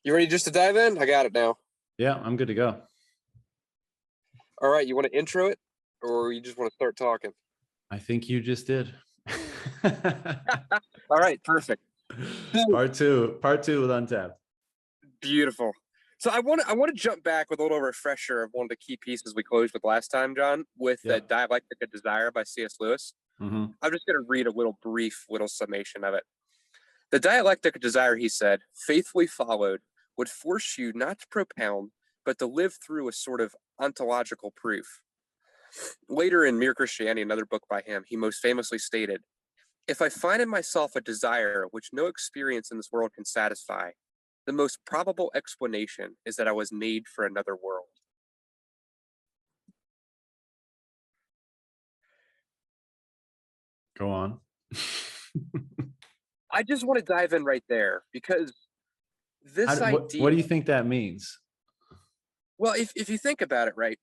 You ready just to dive in? I got it now. Yeah, I'm good to go. All right, you want to intro it or you just want to start talking? I think you just did. All right, perfect. So Part two with Untapped. beautiful. So I want to jump back with a little refresher of one of the key pieces we closed with last time, John, with the Yep. Dialectic of Desire by C.S. Lewis. Hmm. I'm just going to read a brief little summation of it. The Dialectic of Desire, he said, faithfully followed, would force you not to propound, but to live through a sort of ontological proof. Later in Mere Christianity, another book by him, he most famously stated, if I find in myself a desire which no experience in this world can satisfy, the most probable explanation is that I was made for another world. Go on. I just want to dive in right there because this What idea, do you think that means? well, if you think about it, right,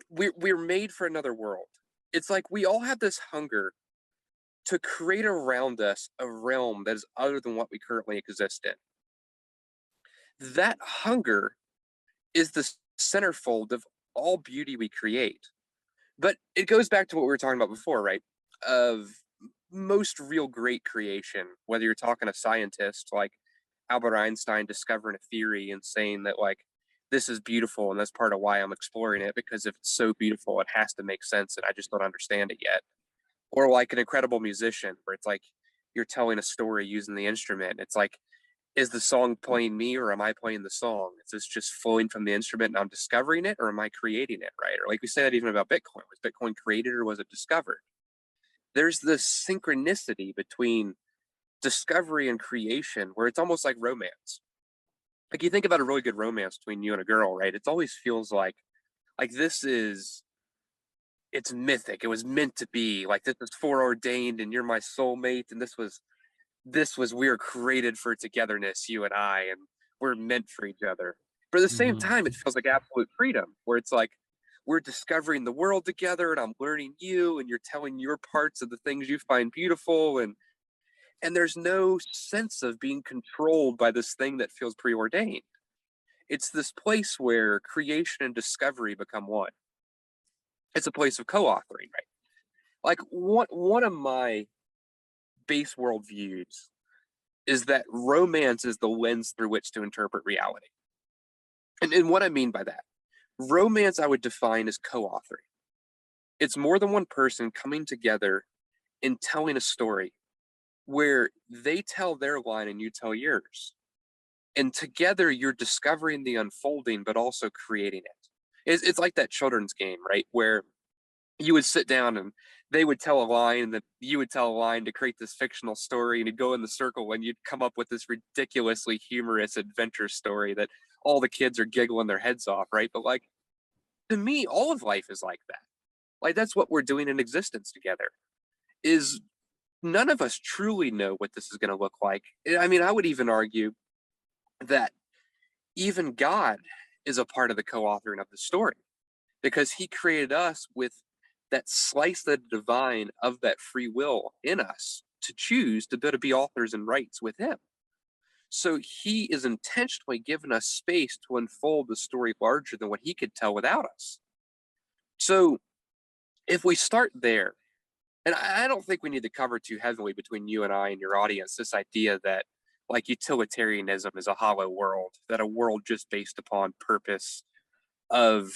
we're made for another world. It's like we all have this hunger to create around us a realm that is other than what we currently exist in. That hunger is the centerfold of all beauty we create. But it goes back to what we were talking about before, right? Of most real great creation, whether you're talking a scientist like Albert Einstein discovering a theory and saying that, like, this is beautiful and that's part of why I'm exploring it, because if it's so beautiful, it has to make sense and I just don't understand it yet. Or like an incredible musician where it's like you're telling a story using the instrument. It's like, is the song playing me or am I playing the song? Is this just flowing from the instrument and I'm discovering it or am I creating it, right? Or like we say that even about Bitcoin. Was Bitcoin created or was it discovered? There's this synchronicity between discovery and creation where it's almost like romance. Like you think about a really good romance between you and a girl, right? It always feels like this is it's mythic. It was meant to be. Like this is foreordained and you're my soulmate and this was we were created for togetherness, you and I, and we're meant for each other. But at the same Hmm. time, it feels like absolute freedom, where it's like we're discovering the world together, and I'm learning you, and you're telling your parts of the things you find beautiful, and there's no sense of being controlled by this thing that feels preordained. It's this place where creation and discovery become one. It's a place of co-authoring, right? Like one of my base worldviews is that romance is the lens through which to interpret reality. And what I mean by that, romance I would define as co authoring. It's more than one person coming together and telling a story where they tell their line and you tell yours. And together you're discovering the unfolding, but also creating it. It's like that children's game, right? Where you would sit down and they would tell a line and then you would tell a line to create this fictional story and you'd go in the circle and you'd come up with this ridiculously humorous adventure story that all the kids are giggling their heads off, right? But like to me, all of life is like that. Like that's what we're doing in existence together. Is none of us truly know what this is going to look like. I mean, I would even argue that even God is a part of the co-authoring of the story because he created us with that slice of the divine of that free will in us to choose to be authors and rights with him. So he is intentionally giving us space to unfold the story larger than what he could tell without us. So if we start there, and I don't think we need to cover too heavily between you and I and your audience this idea that like utilitarianism is a hollow world, that a world just based upon purpose of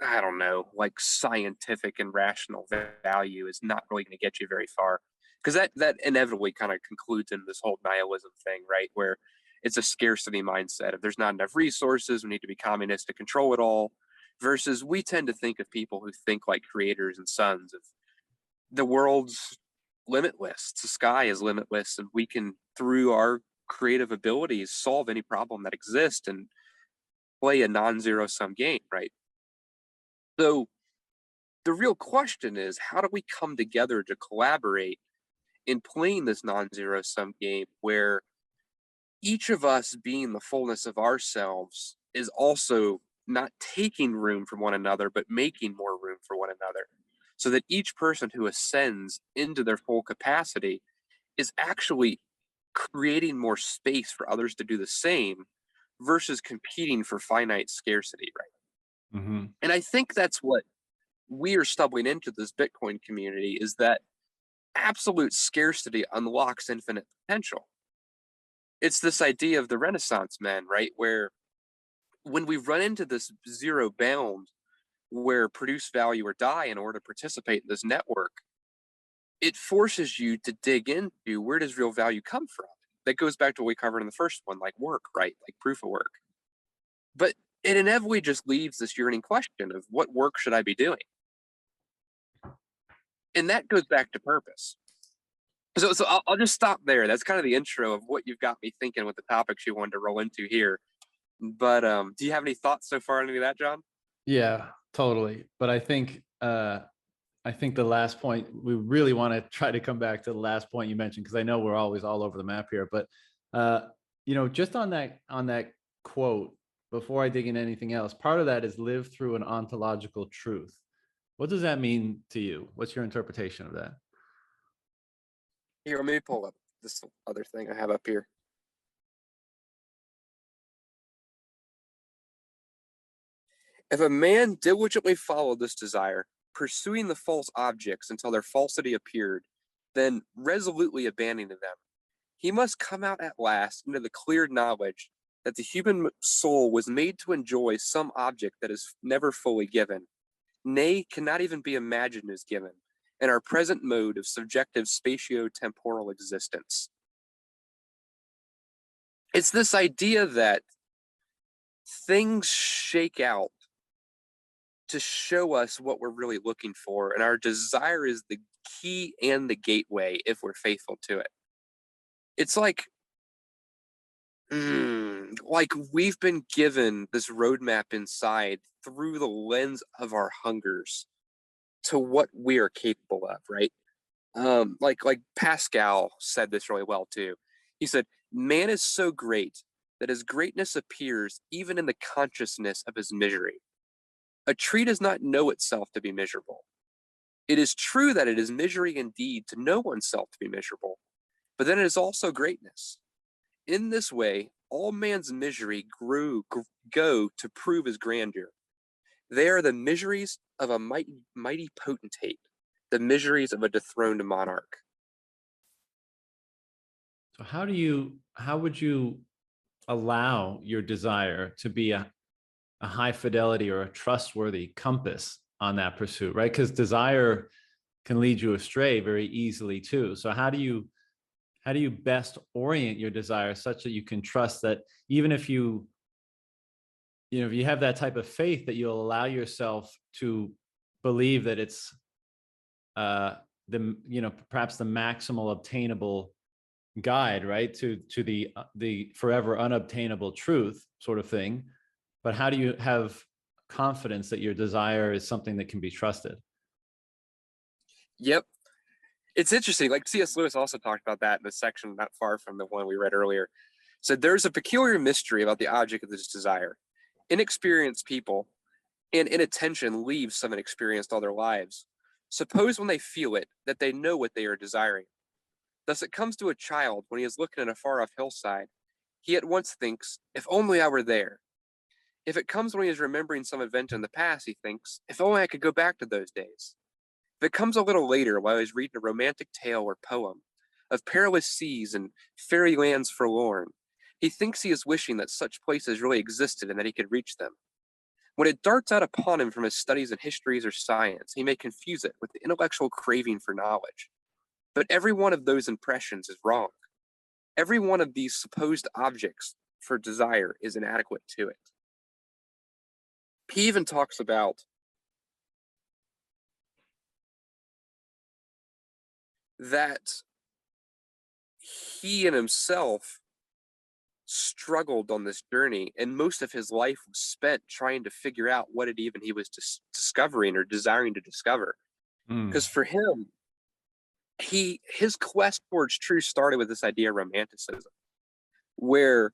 I don't know, like scientific and rational value is not really going to get you very far. Because that inevitably kind of concludes in this whole nihilism thing, right? Where it's a scarcity mindset. If there's not enough resources, we need to be communist to control it all. Versus we tend to think of people who think like creators and sons of the world's limitless. The sky is limitless, and we can, through our creative abilities, solve any problem that exists and play a non-zero sum game, right? So the real question is how do we come together to collaborate in playing this non-zero sum game where each of us being the fullness of ourselves is also not taking room from one another but making more room for one another, so that each person who ascends into their full capacity is actually creating more space for others to do the same, versus competing for finite scarcity, right? Hmm. And I think that's what we are stumbling into this Bitcoin community, is that absolute scarcity unlocks infinite potential. It's this idea of the Renaissance men, right? Where when we run into this zero bound where produce value or die in order to participate in this network, it forces you to dig into where does real value come from. That goes back to what we covered in the first one, like work, right? Like proof of work. But it inevitably just leaves this yearning question of what work should I be doing? And that goes back to purpose. So I'll just stop there. That's kind of the intro of what you've got me thinking with the topics you wanted to roll into here. But do you have any thoughts so far on any of that, John? Yeah, totally. But I think the last point, we really want to try to come back to the last point you mentioned, because I know we're always all over the map here. But just on that quote, before I dig into anything else, part of that is live through an ontological truth. What does that mean to you? What's your interpretation of that? Here, let me pull up this other thing I have up here. If a man diligently followed this desire, pursuing the false objects until their falsity appeared, then resolutely abandoning them, he must come out at last into the clear knowledge that the human soul was made to enjoy some object that is never fully given, nay, cannot even be imagined as given, in our present mode of subjective spatio-temporal existence. It's this idea that things shake out to show us what we're really looking for, and our desire is the key and the gateway if we're faithful to it. It's like we've been given this roadmap inside through the lens of our hungers to what we are capable of, right? Like Pascal said this really well too. He said, "Man is so great that his greatness appears even in the consciousness of his misery. A tree does not know itself to be miserable. It is true that it is misery indeed to know oneself to be miserable, but then it is also greatness. In this way, all man's misery go to prove his grandeur. They are the miseries of a mighty potentate, the miseries of a dethroned monarch." So how would you allow your desire to be a high fidelity or a trustworthy compass on that pursuit, right? Because desire can lead you astray very easily too. So how do you best orient your desire such that you can trust that, even if if you have that type of faith, that you'll allow yourself to believe that it's perhaps the maximal obtainable guide, right, to the forever unobtainable truth sort of thing. But how do you have confidence that your desire is something that can be trusted? Yep. It's interesting. Like C.S. Lewis also talked about that in the section not far from the one we read earlier. Said there's a peculiar mystery about the object of this desire. Inexperienced people and inattention leaves some inexperienced all their lives. Suppose when they feel it that they know what they are desiring. Thus it comes to a child when he is looking at a far off hillside. He at once thinks, if only I were there. If it comes when he is remembering some event in the past, he thinks, if only I could go back to those days. If it comes a little later while he's reading a romantic tale or poem of perilous seas and fairy lands forlorn, he thinks he is wishing that such places really existed and that he could reach them. When it darts out upon him from his studies in histories or science, he may confuse it with the intellectual craving for knowledge. But every one of those impressions is wrong. Every one of these supposed objects for desire is inadequate to it. He even talks about that he and himself struggled on this journey, and most of his life was spent trying to figure out what it even he was discovering or desiring to discover. Mm. Because for him, his quest towards truth started with this idea of romanticism, where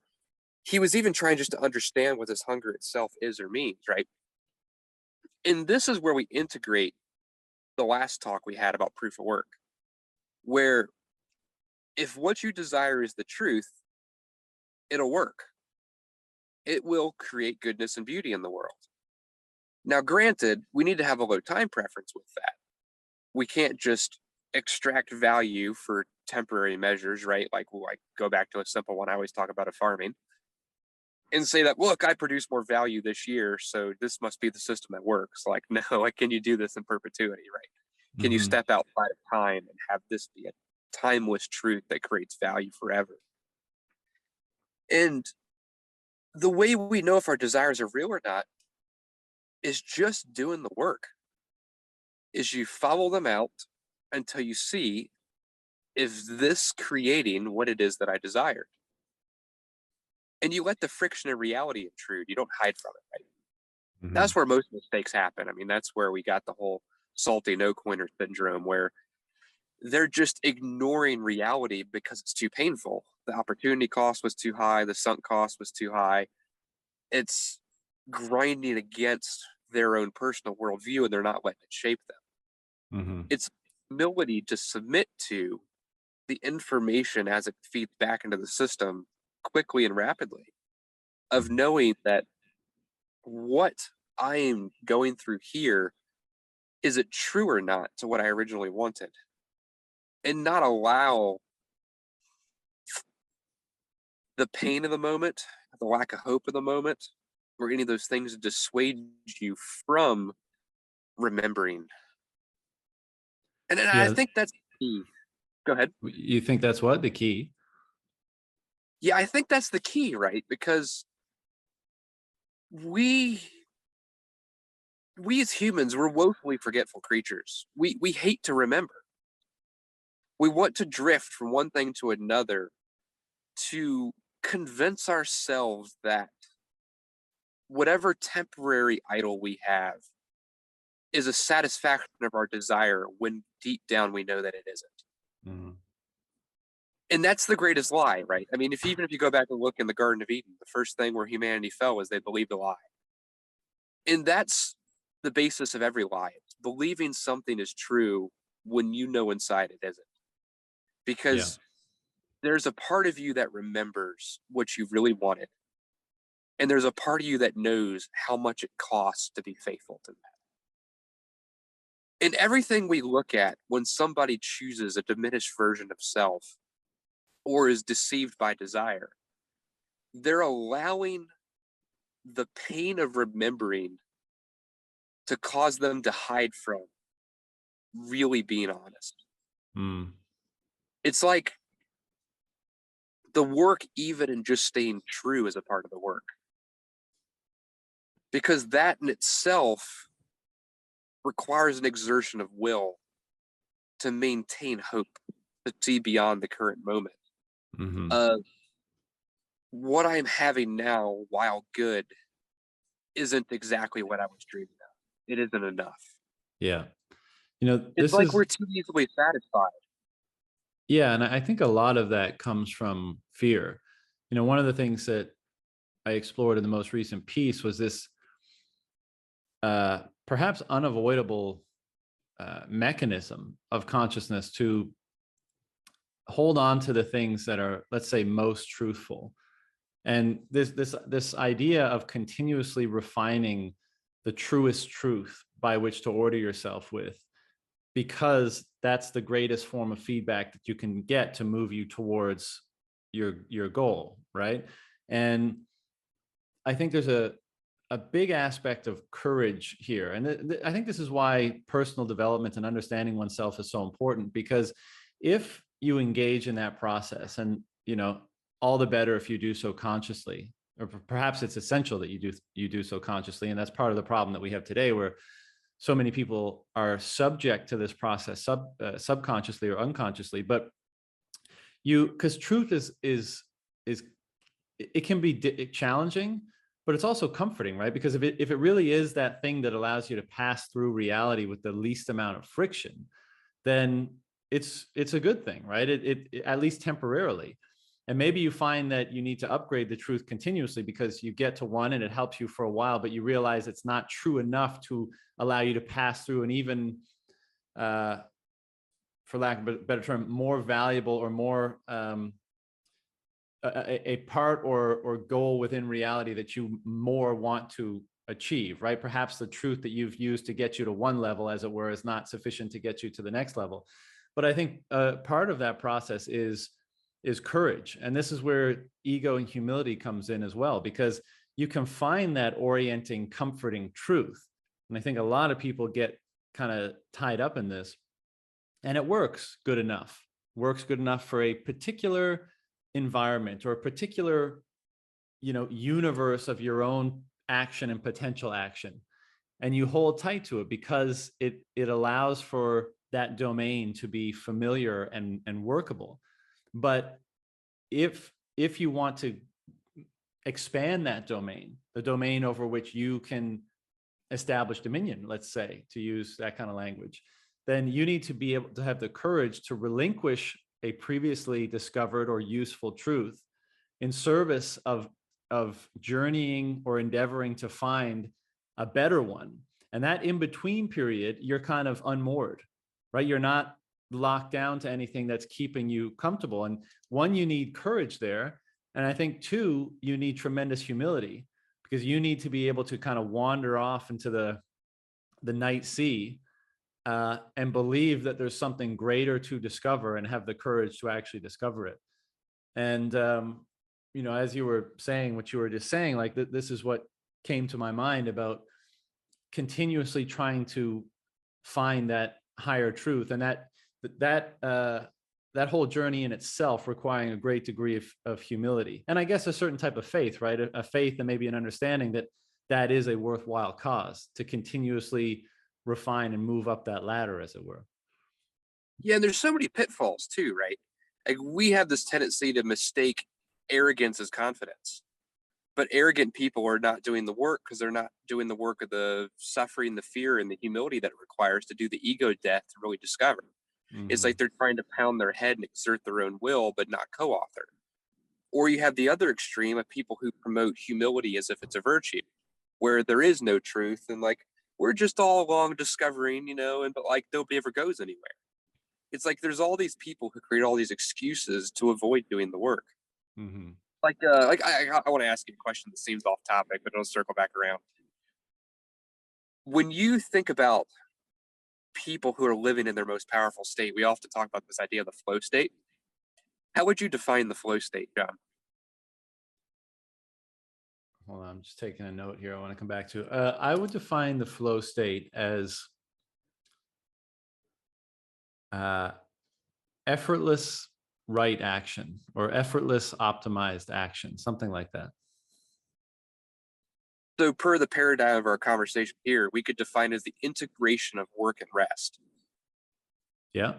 he was even trying just to understand what this hunger itself is or means, right? And this is where we integrate the last talk we had about proof of work, where if what you desire is the truth, it'll work. it will create goodness and beauty in the world. Now, granted, we need to have a low time preference with that. We can't just extract value for temporary measures, right? Like go back to a simple one I always talk about of farming and say that, look, I produce more value this year, so this must be the system that works. Like, no, like, can you do this in perpetuity, right? Can you Hmm. step outside of time and have this be a timeless truth that creates value forever? And the way we know if our desires are real or not is just doing the work. Is you follow them out until you see if this creating what it is that I desired. And you let the friction of reality intrude. You don't hide from it, right? That's Hmm. where most mistakes happen. I mean, that's where we got the whole salty no coiner syndrome, where they're just ignoring reality because it's too painful. The opportunity cost was too high, the sunk cost was too high. It's grinding against their own personal worldview and they're not letting it shape them. Hmm. It's humility to submit to the information as it feeds back into the system quickly and rapidly, of Hmm. knowing that what I am going through here, is it true or not to what I originally wanted? And not allow the pain of the moment, the lack of hope of the moment, or any of those things to dissuade you from remembering. And I Yeah. think that's key. Go ahead. You think that's what the key? Yeah, I think that's the key, right? Because we we as humans, we're woefully forgetful creatures. We hate to remember. We want to drift from one thing to another to convince ourselves that whatever temporary idol we have is a satisfaction of our desire when deep down we know that it isn't. Hmm. And that's the greatest lie, right? I mean, if even if you go back and look in the Garden of Eden, the first thing where humanity fell was they believed a lie. And that's the basis of every lie. It's believing something is true when you know inside it isn't. Yeah. Because there's a part of you that remembers what you really wanted. And there's a part of you that knows how much it costs to be faithful to that. And everything we look at when somebody chooses a diminished version of self or is deceived by desire, they're allowing the pain of remembering to cause them to hide from really being honest. Mm. It's like the work, even in just staying true, is a part of the work, because that in itself requires an exertion of will to maintain hope, to see beyond the current moment. Hmm. Uh, what I'm having now, while good, isn't exactly what I was dreaming of. It isn't enough. Yeah. It's This like is, we're too easily satisfied. yeah. And I think a lot of that comes from fear. One of the things that I explored in the most recent piece was this perhaps unavoidable mechanism of consciousness to hold on to the things that are, let's say, most truthful. And this idea of continuously refining the truest truth by which to order yourself with, because that's the greatest form of feedback that you can get to move you towards your goal, right? And I think there's a big aspect of courage here. And I think this is why personal development and understanding oneself is so important, because if you engage in that process, and all the better if you do so consciously, or perhaps it's essential that you do so consciously. And that's part of the problem that we have today, where so many people are subject to this process subconsciously or unconsciously. But because truth is it can be challenging, but it's also comforting, right? Because if it really is that thing that allows you to pass through reality with the least amount of friction, then it's a good thing, right? It at least temporarily. And maybe you find that you need to upgrade the truth continuously, because you get to one and it helps you for a while, but you realize it's not true enough to allow you to pass through an even, for lack of a better term, more valuable or more a part or goal within reality that you more want to achieve, right? Perhaps the truth that you've used to get you to one level, as it were, is not sufficient to get you to the next level. But I think part of that process is courage. And this is where ego and humility comes in as well, because you can find that orienting, comforting truth. And I think a lot of people get kind of tied up in this, and it works good enough for a particular environment or a particular, universe of your own action and potential action. And you hold tight to it because it allows for that domain to be familiar and workable. But if you want to expand that domain, the domain over which you can establish dominion, let's say, to use that kind of language, then you need to be able to have the courage to relinquish a previously discovered or useful truth in service of journeying or endeavoring to find a better one. And that in between period, you're kind of unmoored, right? You're not locked down to anything that's keeping you comfortable. And one, you need courage there. And I think two, you need tremendous humility, because you need to be able to kind of wander off into the night sea and believe that there's something greater to discover and have the courage to actually discover it. And, as you were saying, what you were just saying, like this is what came to my mind about continuously trying to find that higher truth, and that whole journey in itself requiring a great degree of humility, and I guess a certain type of faith, right? A faith and maybe an understanding that is a worthwhile cause to continuously refine and move up that ladder, as it were. Yeah, and there's so many pitfalls too, right? Like we have this tendency to mistake arrogance as confidence. But arrogant people are not doing the work because they're not doing the work of the suffering, the fear, and the humility that it requires to do the ego death to really discover. It's like they're trying to pound their head and exert their own will, but not co-author. Or you have the other extreme of people who promote humility as if it's a virtue, where there is no truth and like we're just all along discovering, but like nobody ever goes anywhere. It's like there's all these people who create all these excuses to avoid doing the work. Mm-hmm. I want to ask you a question that seems off topic, but it'll circle back around. When you think about people who are living in their most powerful state, we often talk about this idea of the flow state. How would you define the flow state, John? Hold on, I'm just taking a note here. I want to come back to. I would define the flow state as effortless right action or effortless optimized action, something like that. So, per the paradigm of our conversation here, we could define it as the integration of work and rest. Yeah.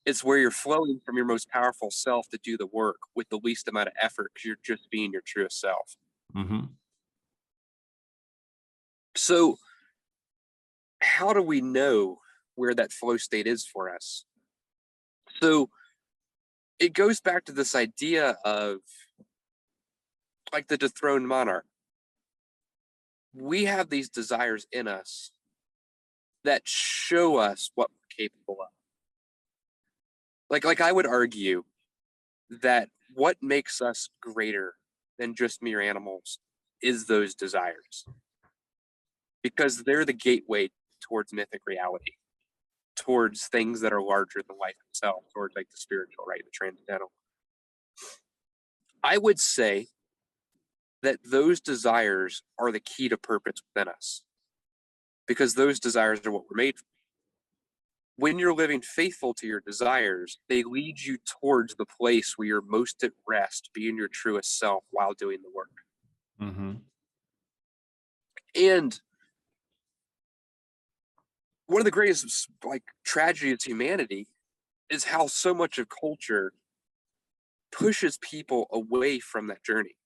It's where you're flowing from your most powerful self to do the work with the least amount of effort because you're just being your truest self. Mm-hmm. So, how do we know where that flow state is for us? So, it goes back to this idea of like the dethroned monarch. We have these desires in us that show us what we're capable of. Like I would argue that what makes us greater than just mere animals is those desires, because they're the gateway towards mythic reality, towards things that are larger than life itself, towards like the spiritual, right, the transcendental. I would say that those desires are the key to purpose within us, because those desires are what we're made for. When you're living faithful to your desires, they lead you towards the place where you're most at rest, being your truest self while doing the work. Mm-hmm. And one of the greatest tragedies of humanity is how so much of culture pushes people away from that journey.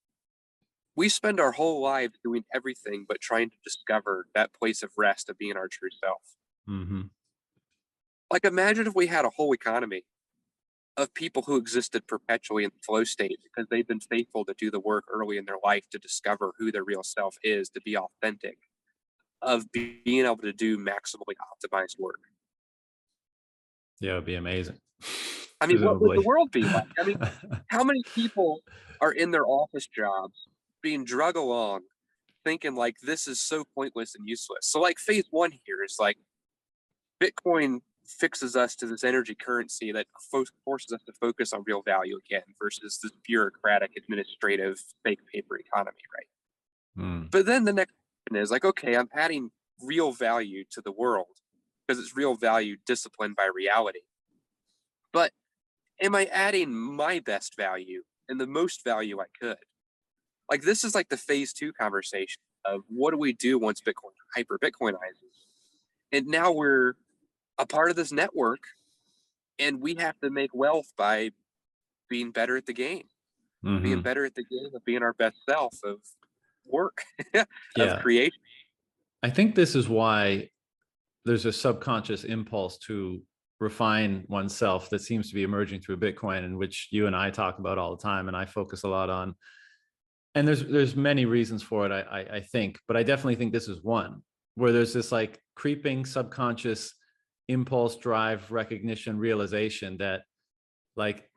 We spend our whole lives doing everything but trying to discover that place of rest of being our true self. Mm-hmm. Like imagine if we had a whole economy of people who existed perpetually in the flow state because they've been faithful to do the work early in their life to discover who their real self is, to be authentic, of being able to do maximally optimized work. Yeah, it would be amazing. I mean, what would the presumably. world be like? I mean, how many people are in their office jobs being drug along thinking like this is so pointless and useless? So like phase one here is like Bitcoin fixes us to this energy currency that forces us to focus on real value again versus this bureaucratic, administrative, fake paper economy, right? Hmm. But then the next question is like, okay, I'm adding real value to the world because it's real value disciplined by reality. But am I adding my best value and the most value I could? Like this is like the phase two conversation of what do we do once Bitcoin hyper Bitcoinizes? And now we're a part of this network and we have to make wealth by being better at the game, being Hmm. better at the game of being our best self of work, of Yeah. creation. I think this is why there's a subconscious impulse to refine oneself that seems to be emerging through Bitcoin, and which you and I talk about all the time, and I focus a lot on. And there's many reasons for it, I think, but I definitely think this is one where there's this like creeping subconscious impulse, drive, recognition, realization that like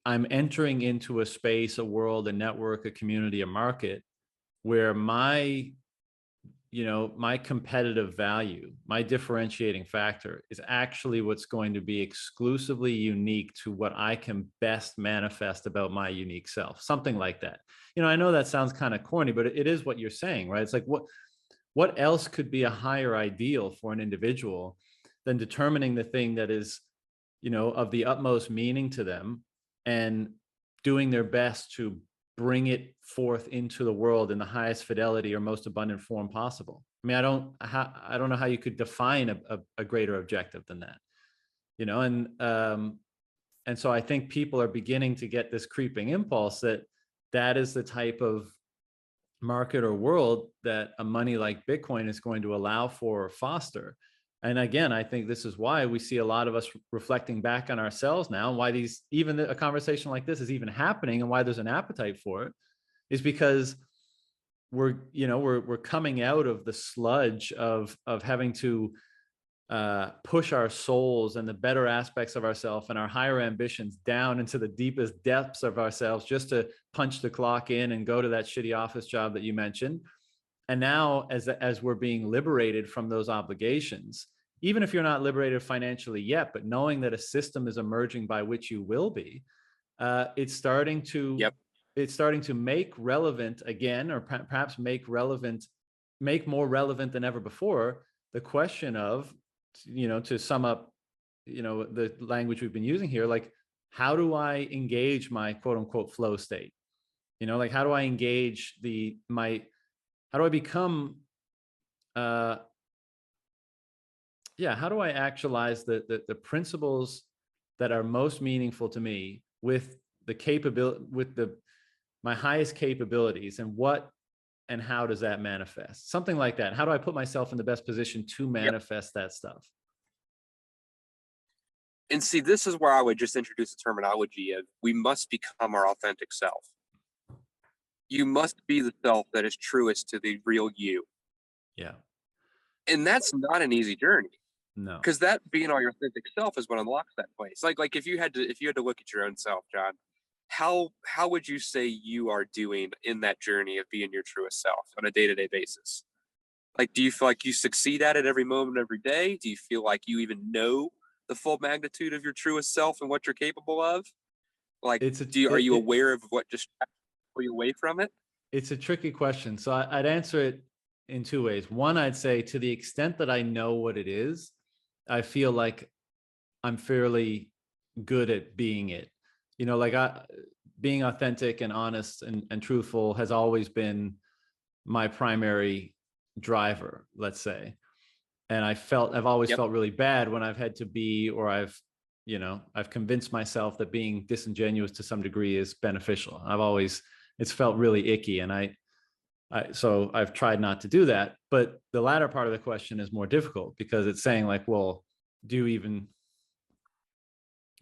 I'm entering into a space, a world, a network, a community, a market where my competitive value, my differentiating factor is actually what's going to be exclusively unique to what I can best manifest about my unique self, something like that. I know that sounds kind of corny, but it is what you're saying, right? It's like what else could be a higher ideal for an individual than determining the thing that is, of the utmost meaning to them and doing their best to bring it forth into the world in the highest fidelity or most abundant form possible. I mean, I don't know how you could define a greater objective than that, and so I think people are beginning to get this creeping impulse that is the type of market or world that a money like Bitcoin is going to allow for or foster. And again, I think this is why we see a lot of us reflecting back on ourselves now, and why even a conversation like this is even happening, and why there's an appetite for it, is because we're coming out of the sludge of having to push our souls and the better aspects of ourselves and our higher ambitions down into the deepest depths of ourselves just to punch the clock in and go to that shitty office job that you mentioned. And now as we're being liberated from those obligations, even if you're not liberated financially yet, but knowing that a system is emerging by which you will be, it's starting to Yep. make relevant again, or perhaps make more relevant than ever before, the question of, to sum up, the language we've been using here, like, how do I engage my quote unquote flow state? Like, how do I engage how do I become, how do I actualize the principles that are most meaningful to me with the capability, with my highest capabilities, and how does that manifest? Something like that. How do I put myself in the best position to Yep. manifest that stuff? And see, this is where I would just introduce the terminology of we must become our authentic self. You must be the self that is truest to the real you. Yeah. And that's not an easy journey No. because that being our authentic self is what unlocks that place. Like if you had to look at your own self, John, how would you say you are doing in that journey of being your truest self on a day-to-day basis? Like, do you feel like you succeed at it every moment, every day? Do you feel like you even know the full magnitude of your truest self and what you're capable of? Like, It's a are it, you it, aware of what distracts you away from it? it's a tricky question. So I'd answer it in two ways. One, I'd say to the extent that I know what it is, I feel like I'm fairly good at being it. Like being authentic and honest and truthful has always been my primary driver, let's say. And I've always Yep. felt really bad when I've had to be, or I've convinced myself that being disingenuous to some degree is beneficial. It's felt really icky. And so I've tried not to do that. But the latter part of the question is more difficult because it's saying like, well, you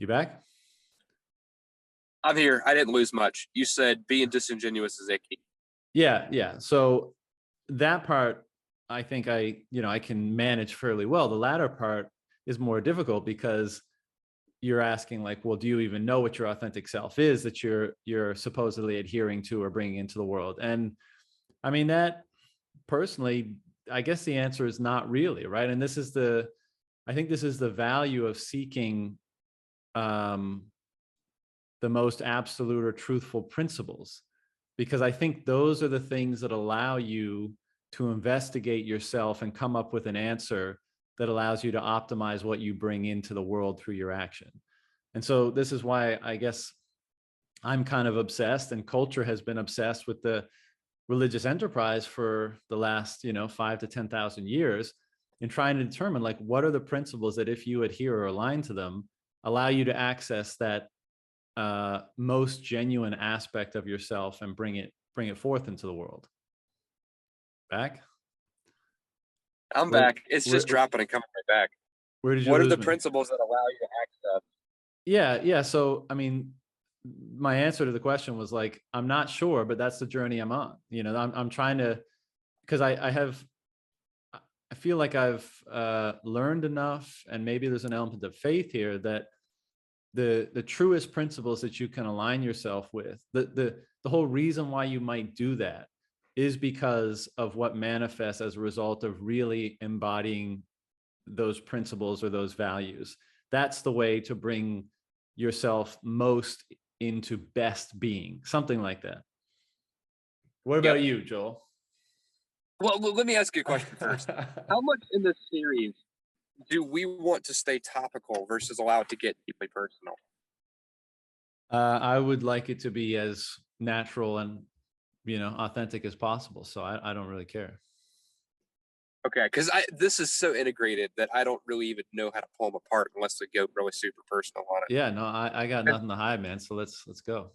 back? I'm here. I didn't lose much. You said being disingenuous is icky. Yeah. Yeah. So that part, I think I can manage fairly well. The latter part is more difficult because you're asking like, well, do you even know what your authentic self is that you're supposedly adhering to or bringing into the world? And I mean, that personally, I guess the answer is not really, right? And I think this is the value of seeking um, the most absolute or truthful principles, because I think those are the things that allow you to investigate yourself and come up with an answer that allows you to optimize what you bring into the world through your action. And so this is why I guess I'm kind of obsessed, and culture has been obsessed with the religious enterprise for the last, 5 to 10,000 years, in trying to determine like what are the principles that if you adhere or align to them, allow you to access that most genuine aspect of yourself and bring it forth into the world. Back? I'm Where back. It's where just dropping and coming right back. where did you What are lose the me? principles that allow you to access? Yeah. So I mean, my answer to the question was like, I'm not sure, but that's the journey I'm on. I'm trying to, because I feel like I've learned enough, and maybe there's an element of faith here, that the truest principles that you can align yourself with, the whole reason why you might do that is because of what manifests as a result of really embodying those principles or those values. That's the way to bring yourself most into best being, something like that. What Yep. about you, Joel? Well, let me ask you a question first. How much in this series do we want to stay topical versus allow it to get deeply personal? I would like it to be as natural and authentic as possible. So I don't really care. Okay, because this is so integrated that I don't really even know how to pull them apart unless we go really super personal on it. Yeah, no, I got And nothing to hide, man. So let's go.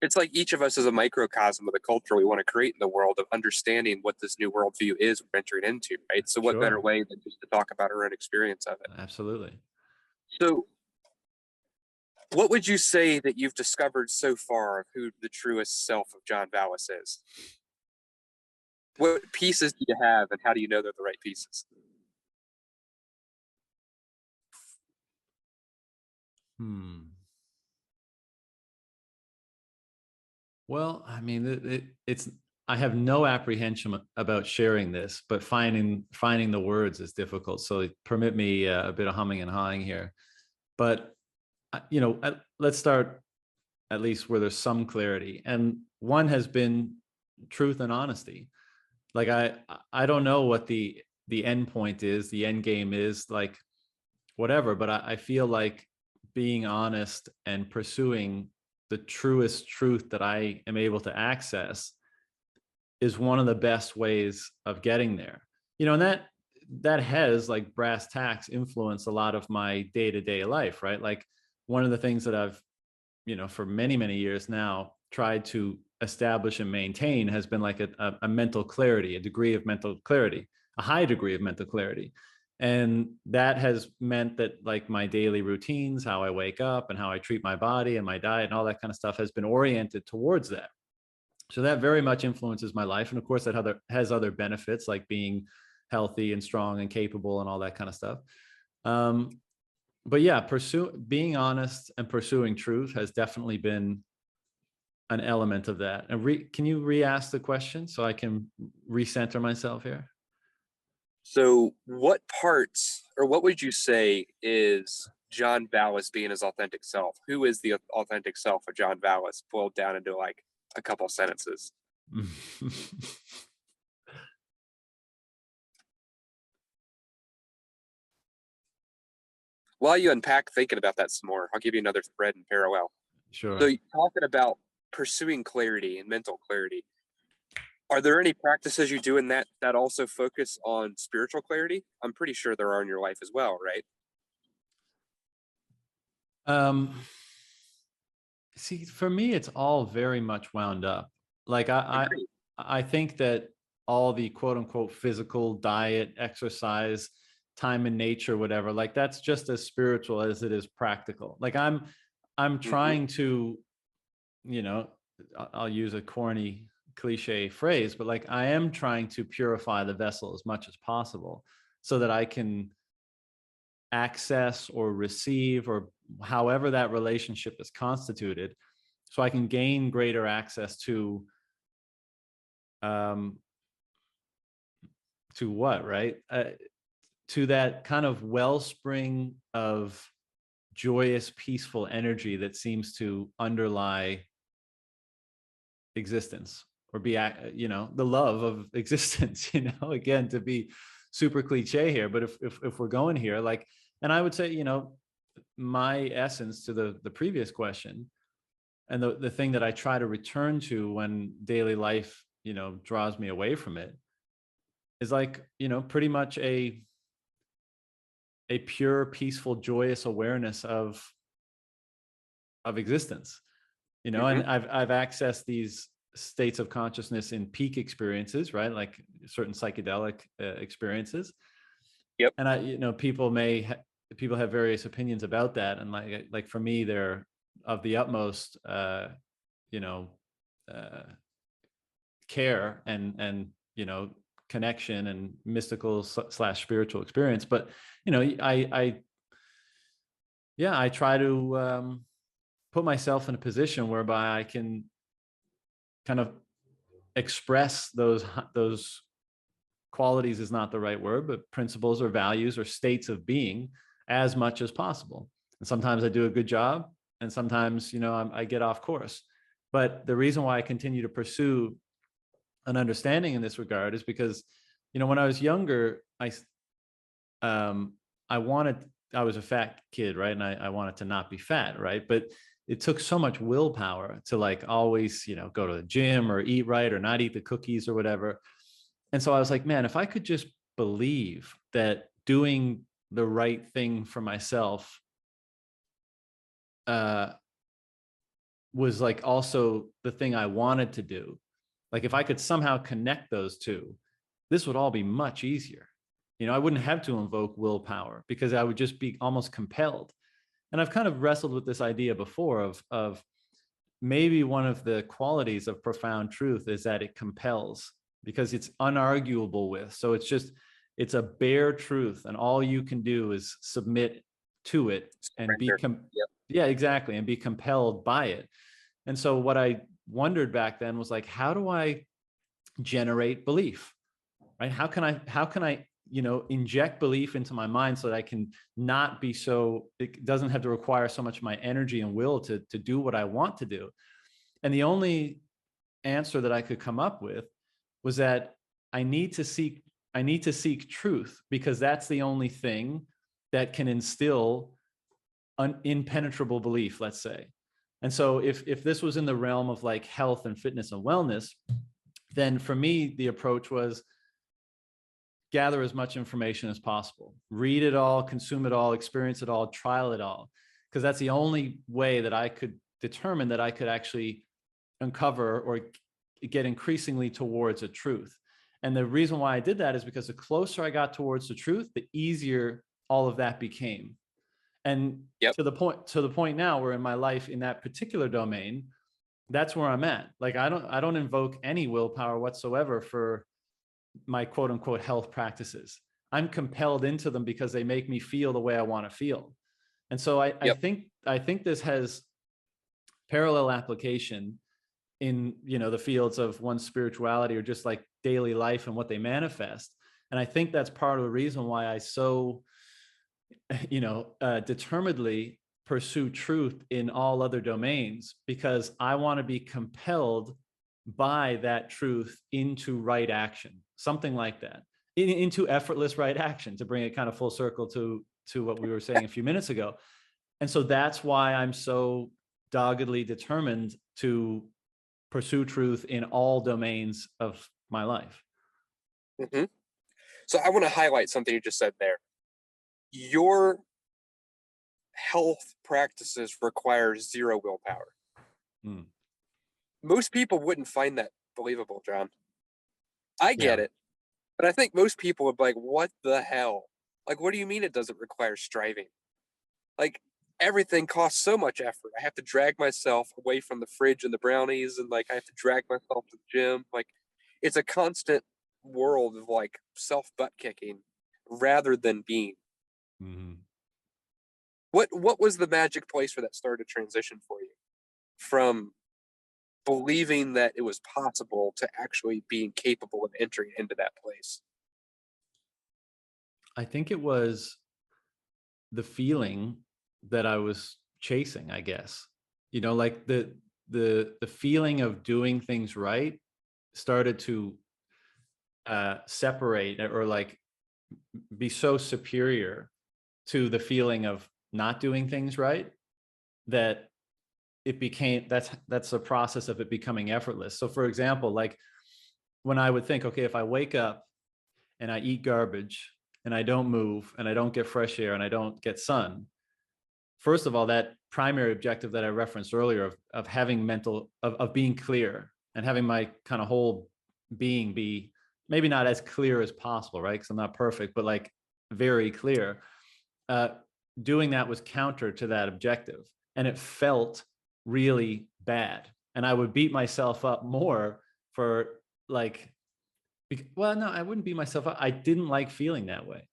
it's like each of us is a microcosm of the culture we want to create in the world, of understanding what this new worldview is we're entering into, right? So what better Sure. way than just to talk about our own experience of it? Absolutely. So what would you say that you've discovered so far of who the truest self of John Vallis is? What pieces do you have, and how do you know they're the right pieces? Hmm. Well, I mean, it's I have no apprehension about sharing this, but finding the words is difficult. So permit me a bit of humming and hawing here. But let's start at least where there's some clarity, and one has been truth and honesty. Like I don't know what the end point is, the end game is, like whatever, but I feel like being honest and pursuing the truest truth that I am able to access is one of the best ways of getting there. And that has, like, brass tacks influence a lot of my day-to-day life, right? Like, one of the things that I've, for many, many years now tried to establish and maintain has been like a mental clarity, a degree of mental clarity, a high degree of mental clarity. And that has meant that, like, my daily routines, how I wake up and how I treat my body and my diet and all that kind of stuff has been oriented towards that. So that very much influences my life. And of course, that has other benefits, like being healthy and strong and capable and all that kind of stuff. But yeah, being honest and pursuing truth has definitely been an element of that. And can you re-ask the question so I can recenter myself here? So, what parts, or what would you say is John Vallis being his authentic self? Who is the authentic self of John Vallis, boiled down into like a couple sentences? While you unpack thinking about that some more, I'll give you another thread in parallel. So, Sure. talking about pursuing clarity and mental clarity, are there any practices you do in that also focus on spiritual clarity? I'm pretty sure there are in your life as well, right? Um, See, for me, it's all very much wound up. Like Agreed. I think that all the quote unquote physical diet, exercise, time in nature, whatever, like that's just as spiritual as it is practical. Like I'm Mm-hmm. trying to, you know, I'll use a corny cliche phrase, but like I am trying to purify the vessel as much as possible so that I can access or receive, or however that relationship is constituted, so I can gain greater access to what, right? To that kind of wellspring of joyous, peaceful energy that seems to underlie existence, or be, the love of existence, again, to be super cliche here, but if we're going here, like, and I would say, my essence to the previous question, and the thing that I try to return to when daily life, draws me away from it, is like, pretty much a pure, peaceful, joyous awareness of existence, Hmm. and I've accessed these states of consciousness in peak experiences, right? Like certain psychedelic experiences. Yep. And people have various opinions about that. And like for me, they're of the utmost, you know, uh, care and, connection and mystical slash spiritual experience. But, I try to put myself in a position whereby I can kind of express those qualities, is not the right word, but principles or values or states of being as much as possible. And sometimes I do a good job, and sometimes, I get off course. But the reason why I continue to pursue an understanding in this regard is because, when I was younger, um, I wanted, I was a fat kid, right? And I wanted to not be fat, right? But it took so much willpower to like always, go to the gym or eat right or not eat the cookies or whatever. And so I was like, man, if I could just believe that doing the right thing for myself uh, was like also the thing I wanted to do, like if I could somehow connect those two, this would all be much easier. I wouldn't have to invoke willpower because I would just be almost compelled. And I've kind of wrestled with this idea before of maybe one of the qualities of profound truth is that it compels, because it's unarguable with. So it's a bare truth, and all you can do is submit to it and Surrender. Yep. yeah, exactly, and be compelled by it. And so what I wondered back then was like, how do I generate belief, right? How can I inject belief into my mind so that I can not be so, it doesn't have to require so much of my energy and will to do what I want to do. And the only answer that I could come up with was that I need to seek truth, because that's the only thing that can instill impenetrable belief, let's say. And so if this was in the realm of like health and fitness and wellness, then for me, the approach was gather as much information as possible, read it all, consume it all, experience it all, trial it all, because that's the only way that I could determine that I could actually uncover or get increasingly towards a truth. And the reason why I did that is because the closer I got towards the truth, the easier all of that became. And Yep. to the point now where in my life in that particular domain, that's where I'm at. Like I don't invoke any willpower whatsoever for my quote unquote health practices. I'm compelled into them because they make me feel the way I want to feel. And so Yep. I think this has parallel application in the fields of one's spirituality or just like daily life and what they manifest. And I think that's part of the reason why I so determinedly pursue truth in all other domains, because I want to be compelled by that truth into right action, something like that, into effortless right action, to bring it kind of full circle to what we were saying a few minutes ago. And so that's why I'm so doggedly determined to pursue truth in all domains of my life. Hmm. So I want to highlight something you just said there. Your health practices require zero willpower. Mm. Most people wouldn't find that believable, John. I Yeah. get it, but I think most people would be like, what the hell? Like, what do you mean it doesn't require striving? Like, everything costs so much effort. I have to drag myself away from the fridge and the brownies, and like, I have to drag myself to the gym. Like, it's a constant world of like self butt kicking rather than being. Mm-hmm. What was the magic place where that started to transition for you from believing that it was possible to actually being capable of entering into that place? I think it was the feeling that I was chasing, I guess. Like the feeling of doing things right started to separate, or like be so superior to the feeling of not doing things right, that it became, that's a process of it becoming effortless. So for example, like when I would think, okay, if I wake up and I eat garbage and I don't move and I don't get fresh air and I don't get sun, first of all, that primary objective that I referenced earlier of having of being clear and having my kind of whole being be maybe not as clear as possible, right? Because I'm not perfect, but like very clear. Uh, Doing that was counter to that objective, and it felt really bad. And I would beat myself up more for like, well, no, I wouldn't beat myself up. I didn't like feeling that way.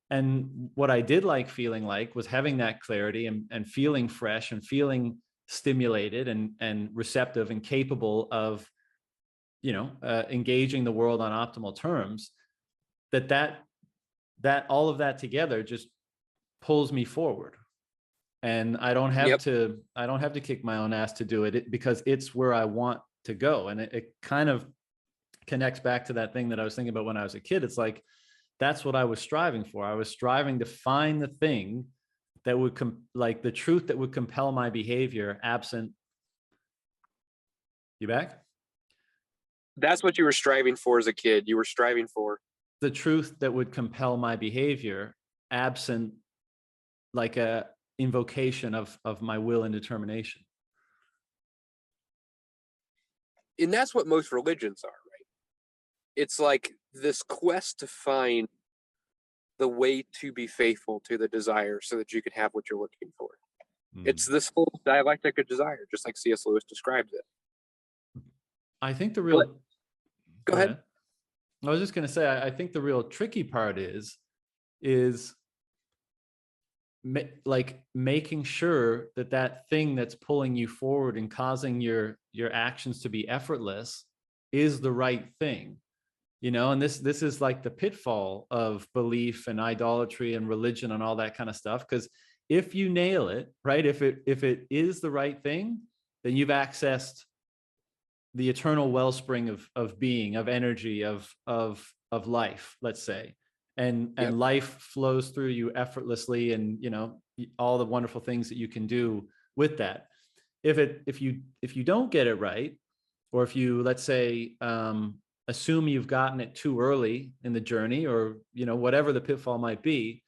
And what I did like feeling like was having that clarity, and feeling fresh and feeling stimulated and receptive and capable of, engaging the world on optimal terms. That all of that together just pulls me forward. And Yep. I don't have to kick my own ass to do it, because it's where I want to go. And it kind of connects back to that thing that I was thinking about when I was a kid. It's like, that's what I was striving for. I was striving to find the thing that would like the truth that would compel my behavior absent. You back? That's what you were striving for as a kid. You were striving for. The truth that would compel my behavior absent like a invocation of my will and determination. And that's what most religions are, right? It's like this quest to find the way to be faithful to the desire so that you can have what you're looking for. It's Mm. this whole dialectic of desire, just like C.S. Lewis describes it. I think the But real, go go ahead. ahead. I was just going to say, I think the real tricky part is like making sure that that thing that's pulling you forward and causing your actions to be effortless is the right thing. And this is like the pitfall of belief and idolatry and religion and all that kind of stuff. Because if you nail it right, if it is the right thing, then you've accessed the eternal wellspring of being, of energy, of life, let's say. and Yep. and life flows through you effortlessly, and all the wonderful things that you can do with that. If you don't get it right, or if you, let's say, assume you've gotten it too early in the journey, or whatever the pitfall might be,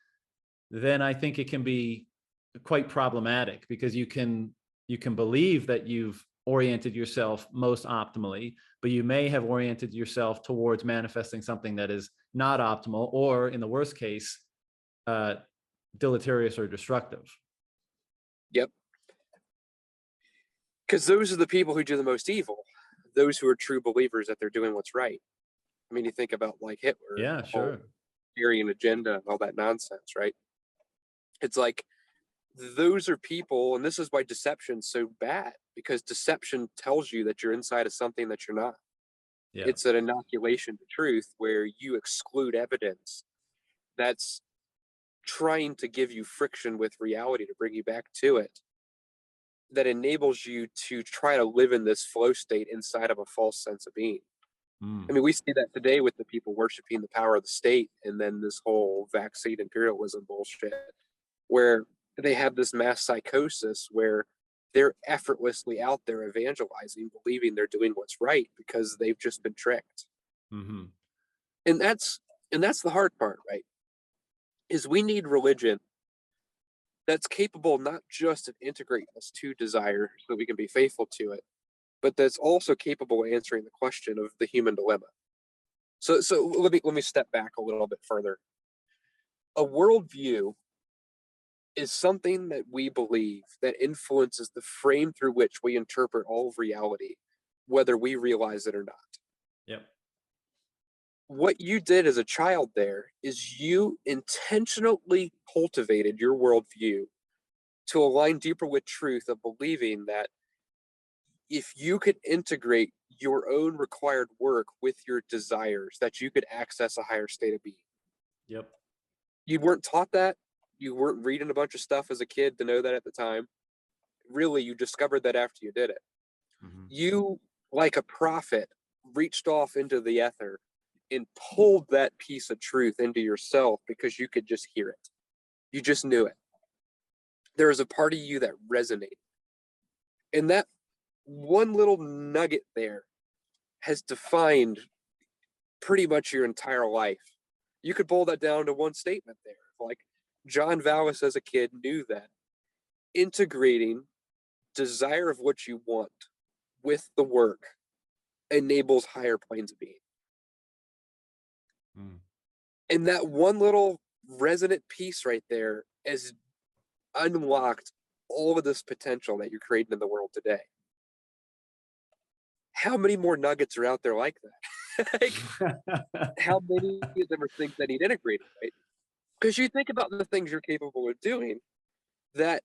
then I think it can be quite problematic, because you can believe that you've oriented yourself most optimally, but you may have oriented yourself towards manifesting something that is not optimal, or in the worst case, uh, deleterious or destructive. Yep. Because those are the people who do the most evil. Those who are true believers that they're doing what's right. I mean, you think about like Hitler and Yeah, the whole sure. Aryan agenda and all that nonsense, right? It's like those are people, and this is why deception's so bad, because deception tells you that you're inside of something that you're not. Yeah. It's an inoculation to truth where you exclude evidence that's trying to give you friction with reality to bring you back to it, that enables you to try to live in this flow state inside of a false sense of being. I Mm. mean, we see that today with the people worshiping the power of the state, and then this whole vaccine imperialism bullshit, where they have this mass psychosis where they're effortlessly out there evangelizing, believing they're doing what's right because they've just been tricked. Hmm. And that's the hard part, right? Is we need religion that's capable not just of integrating us to desire so that we can be faithful to it, but that's also capable of answering the question of the human dilemma. So let me step back a little bit further. A worldview is something that we believe that influences the frame through which we interpret all of reality, whether we realize it or not. Yep. What you did as a child there is you intentionally cultivated your worldview to align deeper with truth of believing that if you could integrate your own required work with your desires, that you could access a higher state of being. Yep. You weren't taught that. You weren't reading a bunch of stuff as a kid to know that at the time. Really, you discovered that after you did it. Mm-hmm. You, like a prophet, reached off into the ether and pulled that piece of truth into yourself because you could just hear it. You just knew it. There was a part of you that resonated. And that one little nugget there has defined pretty much your entire life. You could boil that down to one statement there. Like John Vallis as a kid knew that integrating desire of what you want with the work enables higher planes of being. Mm. And that one little resonant piece right there has unlocked all of this potential that you're creating in the world today. How many more nuggets are out there like that? Like, how many of them are things that need integrated, right? Because you think about the things you're capable of doing that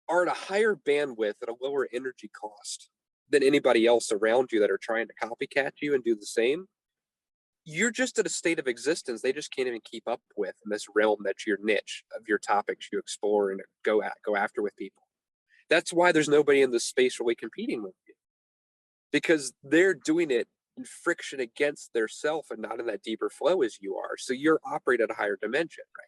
are at a higher bandwidth at a lower energy cost than anybody else around you that are trying to copycat you and do the same. You're just at a state of existence they just can't even keep up with in this realm that's your niche of your topics you explore and go after with people. That's why there's nobody in this space really competing with you, because they're doing it in friction against their self and not in that deeper flow as you are. So you're operating at a higher dimension, right?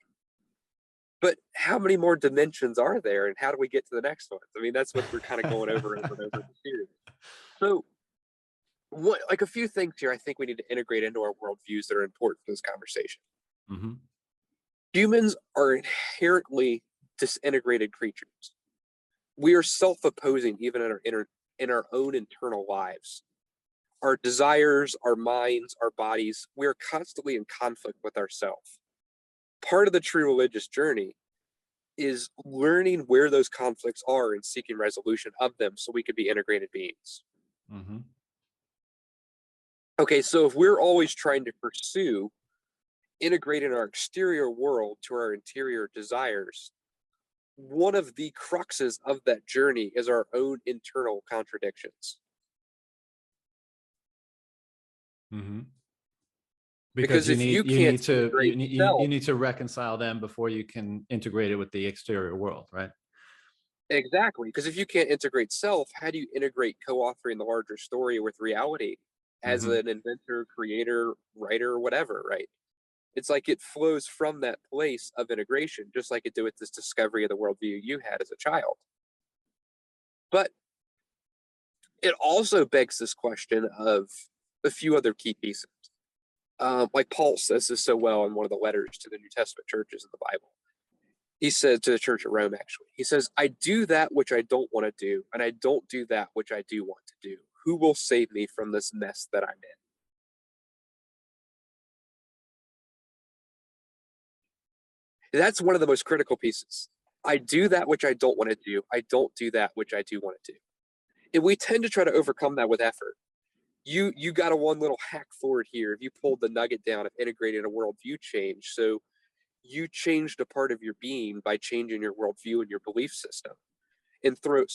But how many more dimensions are there, and how do we get to the next one? I mean, that's what we're kind of going over and over in the series. So, what, like a few things here, I think we need to integrate into our worldviews that are important for this conversation. Mm-hmm. Humans are inherently disintegrated creatures. We are self-opposing even in our own internal lives. Our desires, our minds, our bodies, we are constantly in conflict with ourselves. Part of the true religious journey is learning where those conflicts are and seeking resolution of them so we could be integrated beings. Mm-hmm. Okay, so if we're always trying to pursue integrating our exterior world to our interior desires, one of the cruxes of that journey is our own internal contradictions. Mm-hmm. Because Because you if need you you can't need to integrate you self, need to reconcile them before you can integrate it with the exterior world, right? exactly, because if you can't integrate self, how do you integrate co-authoring the larger story with reality as Mm-hmm. an inventor, creator, writer, whatever, right? It's like it flows from that place of integration, just like it did with this discovery of the worldview you had as a child. But it also begs this question of a few other key pieces. Like Paul says this so well in one of the letters to the New Testament churches in the Bible. He said to the Church of Rome, actually, he says, I do that which I don't want to do, and I don't do that which I do want to do. Who will save me from this mess that I'm in? That's one of the most critical pieces. I do that which I don't want to do. I don't do that which I do want to do. And we tend to try to overcome that with effort. You got a one little hack forward here. If you pulled the nugget down of integrating a worldview change, so you changed a part of your being by changing your worldview and your belief system. And through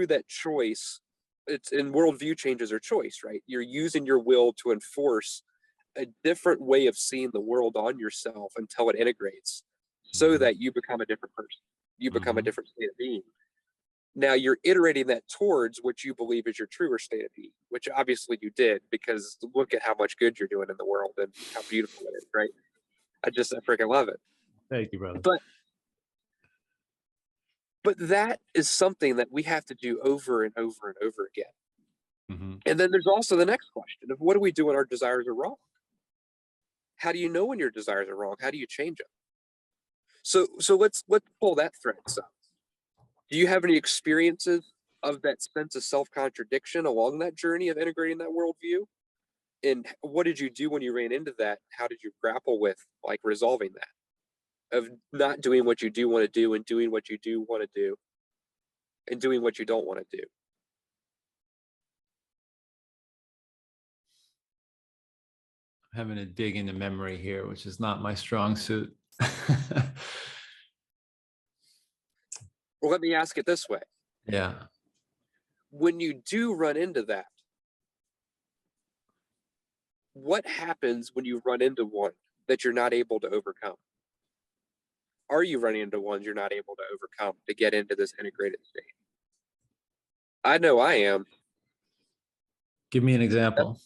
that choice, it's and worldview changes are choice, right? You're using your will to enforce a different way of seeing the world on yourself until it integrates, so Mm-hmm. that you become a different person. You become a Mm-hmm. different state of being. Now you're iterating that towards what you believe is your truer state of being, which obviously you did, because look at how much good you're doing in the world and how beautiful it is, right? I freaking love it. Thank you, brother. But that is something that we have to do over and over and over again. Mm-hmm. And then there's also the next question of what do we do when our desires are wrong? How do you know when your desires are wrong? How do you change them? So let's pull that thread up. Do you have any experiences of that sense of self-contradiction along that journey of integrating that worldview? And what did you do when you ran into that? How did you grapple with like resolving that? Of not doing what you do want to do and doing what you do want to do and doing what you don't want to do. Having to dig into memory here, which is not my strong suit. Or let me ask it this way. Yeah. When you do run into that, what happens when you run into one that you're not able to overcome? Are you running into ones you're not able to overcome to get into this integrated state? I know I am. Give me an example.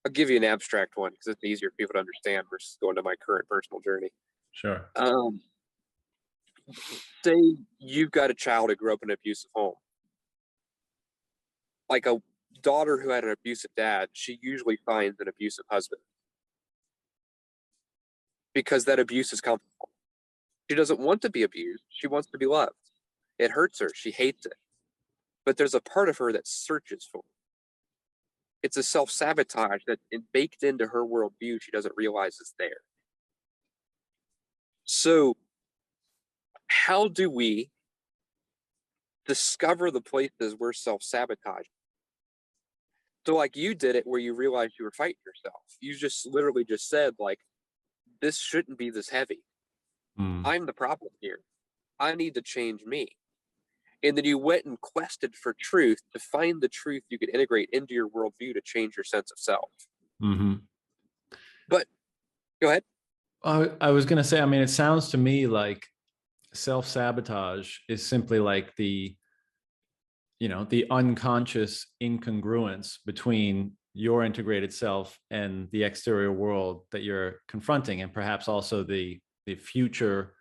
I'll give you an abstract one because it's easier for people to understand versus going to my current personal journey. Sure. Say you've got a child who grew up in an abusive home. Like a daughter who had an abusive dad, she usually finds an abusive husband because that abuse is comfortable. She doesn't want to be abused. She wants to be loved. It hurts her. She hates it. But there's a part of her that searches for it. It's a self-sabotage that's baked into her worldview she doesn't realize is there. So how do we discover the places we're self-sabotaging? So like you did it where you realized you were fighting yourself. You just literally just said like, this shouldn't be this heavy. I'm the problem here. I need to change me. And then you went and quested for truth to find the truth you could integrate into your worldview to change your sense of self. Mm-hmm. But go ahead. I was going to say, I mean, it sounds to me like self-sabotage is simply like the unconscious incongruence between your integrated self and the exterior world that you're confronting, and perhaps also the future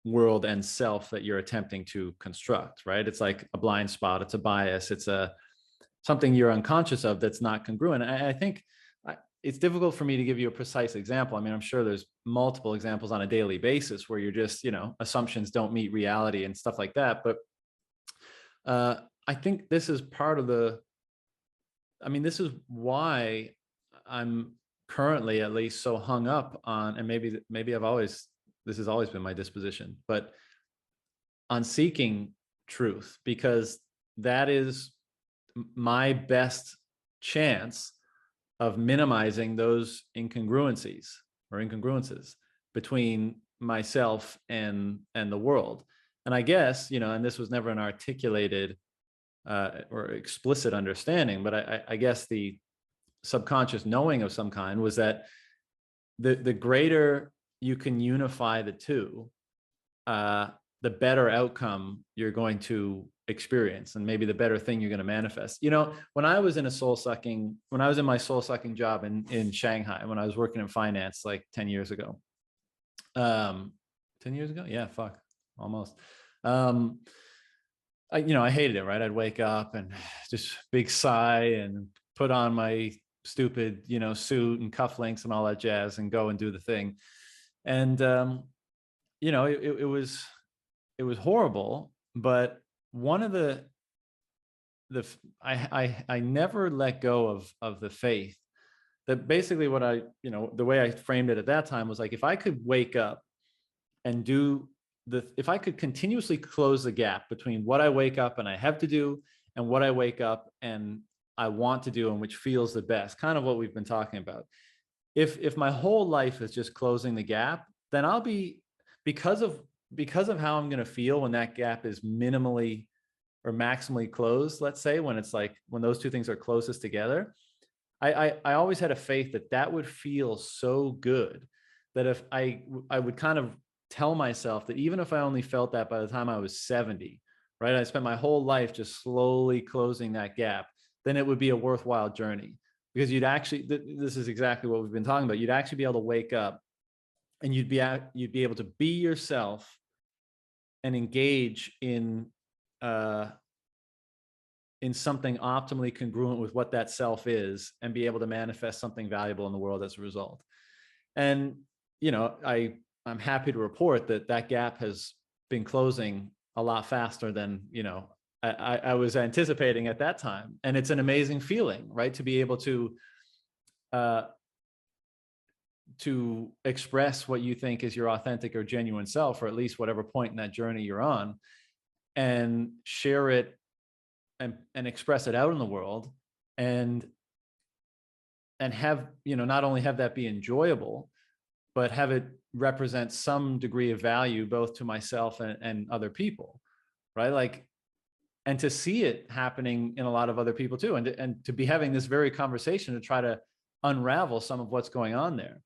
world and self that you're attempting to construct, right? It's like a blind spot, it's a bias, it's something you're unconscious of that's not congruent. I think it's difficult for me to give you a precise example. I mean, I'm sure there's multiple examples on a daily basis where you're just, assumptions don't meet reality and stuff like that. But I think this is part of this is why I'm currently at least so hung up on, and maybe this has always been my disposition, but on seeking truth, because that is my best chance of minimizing those incongruencies between myself and the world. And I guess, and this was never an articulated or explicit understanding, but I guess the subconscious knowing of some kind was that the greater you can unify the two, the better outcome you're going to experience, and maybe the better thing you're going to manifest. When I was in my soul sucking job in Shanghai, when I was working in finance like 10 years ago, 10 years ago, yeah, fuck, almost. I hated it, right? I'd wake up and just big sigh and put on my stupid, suit and cufflinks and all that jazz and go and do the thing. And, it was horrible, but one of I never let go of the faith that basically what the way I framed it at that time was like, if I could wake up and if I could continuously close the gap between what I wake up and I have to do and what I wake up and I want to do and which feels the best, kind of what we've been talking about. If my whole life is just closing the gap, then I'll be, because of how I'm going to feel when that gap is minimally or maximally closed, let's say, when those two things are closest together, I always had a faith that would feel so good that if I would kind of tell myself that even if I only felt that by the time I was 70, right, I spent my whole life just slowly closing that gap, then it would be a worthwhile journey. Because you'd actually, this is exactly what we've been talking about, you'd actually be able to wake up and you'd be able to be yourself and engage in something optimally congruent with what that self is, and be able to manifest something valuable in the world as a result. And, I'm happy to report that gap has been closing a lot faster than, I was anticipating at that time. And it's an amazing feeling, right? To be able to express what you think is your authentic or genuine self, or at least whatever point in that journey you're on, and share it and express it out in the world, and have, not only have that be enjoyable, but have it represent some degree of value both to myself and other people, right? Like, and to see it happening in a lot of other people too, and to be having this very conversation to try to unravel some of what's going on there.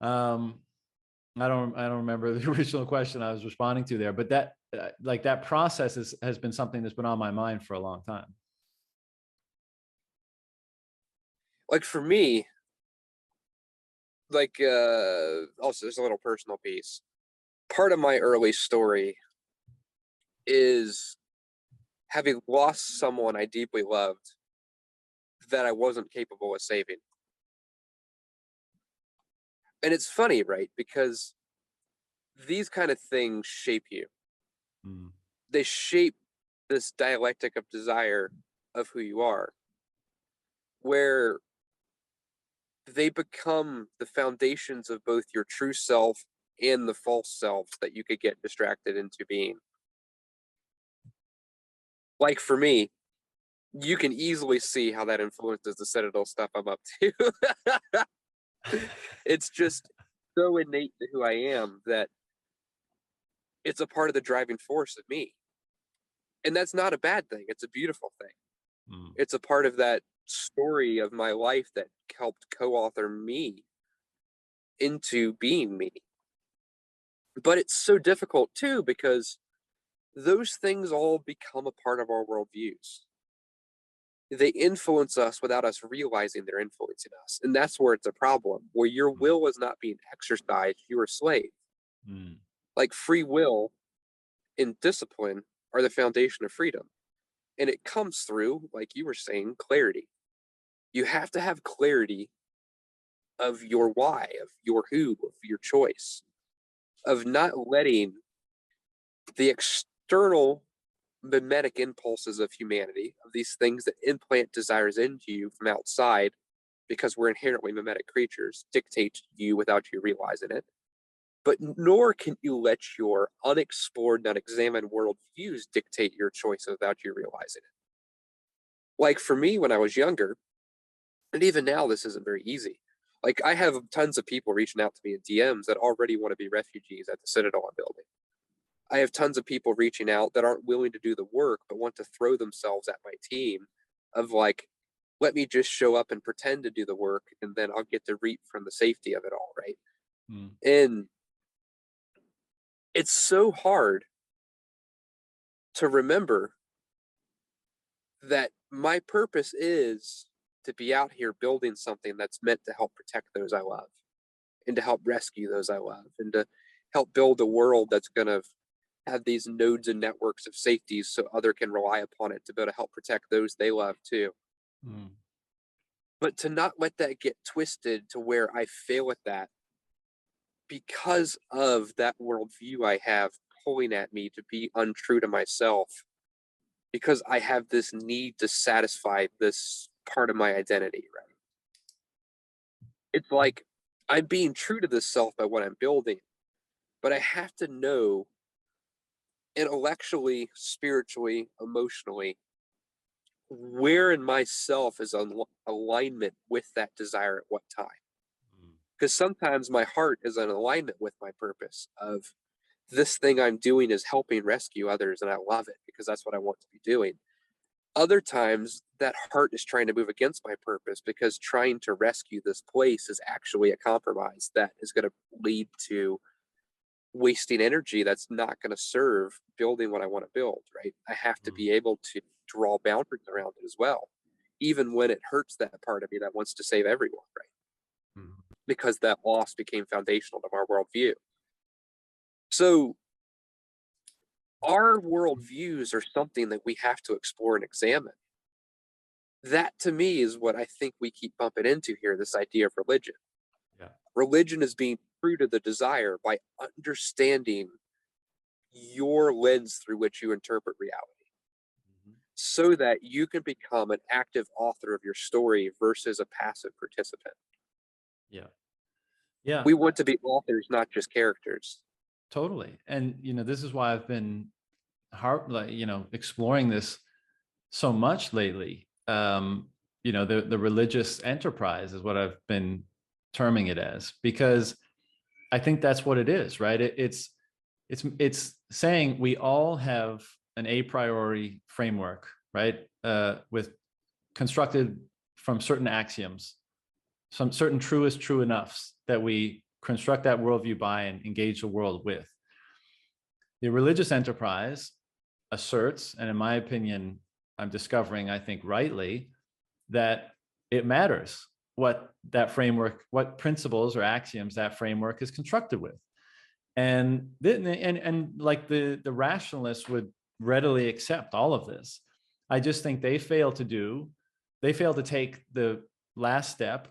I don't remember the original question I was responding to there, but that like that process has been something that's been on my mind for a long time. Like for me, like also there's a little personal piece. Part of my early story is having lost someone I deeply loved that I wasn't capable of saving. And it's funny, right? Because these kind of things shape you. Mm. They shape this dialectic of desire of who you are, where they become the foundations of both your true self and the false selves that you could get distracted into being. Like for me, you can easily see how that influences the Citadel stuff I'm up to. It's just so innate to who I am that it's a part of the driving force of me. And that's not a bad thing. It's a beautiful thing. Mm. It's a part of that story of my life that helped co-author me into being me. But it's so difficult too because those things all become a part of our worldviews. They influence us without us realizing they're influencing us. And that's where it's a problem, where your Mm. will is not being exercised, you're a slave. Mm. Like free will and discipline are the foundation of freedom. And it comes through, like you were saying, clarity. You have to have clarity of your why, of your who, of your choice, of not letting the external mimetic impulses of humanity, of these things that implant desires into you from outside, because we're inherently mimetic creatures, dictate you without you realizing it. But nor can you let your unexplored, unexamined worldviews dictate your choice without you realizing it. Like for me, when I was younger, and even now, this isn't very easy. Like I have tons of people reaching out to me in DMs that already want to be refugees at the Citadel I'm building. I have tons of people reaching out that aren't willing to do the work, but want to throw themselves at my team of like, let me just show up and pretend to do the work, and then I'll get to reap from the safety of it all, right? Mm. And it's so hard to remember that my purpose is to be out here building something that's meant to help protect those I love and to help rescue those I love and to help build a world that's going to have these nodes and networks of safeties so other can rely upon it to be able to help protect those they love too. Mm. But to not let that get twisted to where I fail at that because of that worldview I have pulling at me to be untrue to myself, because I have this need to satisfy this part of my identity, right? It's like I'm being true to this self by what I'm building, but I have to know intellectually, spiritually, emotionally, where in myself is alignment with that desire at what time. Mm. Because sometimes my heart is in alignment with my purpose of this thing I'm doing is helping rescue others, and I love it because that's what I want to be doing. Other times, that heart is trying to move against my purpose because trying to rescue this place is actually a compromise that is going to lead to wasting energy that's not going to serve building what I want to build, right? I have to Mm. be able to draw boundaries around it as well, even when it hurts that part of me that wants to save everyone, right? Mm. Because that loss became foundational to our worldview. So our worldviews are something that we have to explore and examine. That to me is what I think we keep bumping into here, this idea of religion. Yeah. Religion is being true to the desire by understanding your lens through which you interpret reality Mhm. so that you can become an active author of your story versus a passive participant. Yeah. Yeah. We want to be authors, not just characters. Totally. And this is why I've been like exploring this so much lately. The religious enterprise is what I've been terming it as, because I think that's what it is, right? It's saying we all have an a priori framework, right? With constructed from certain axioms, some certain truest true enoughs that we construct that worldview by and engage the world with. The religious enterprise asserts, and in my opinion, I'm discovering, I think rightly, that it matters what that framework, what principles or axioms that framework is constructed with. And like the rationalists would readily accept all of this. I just think they fail to take the last step,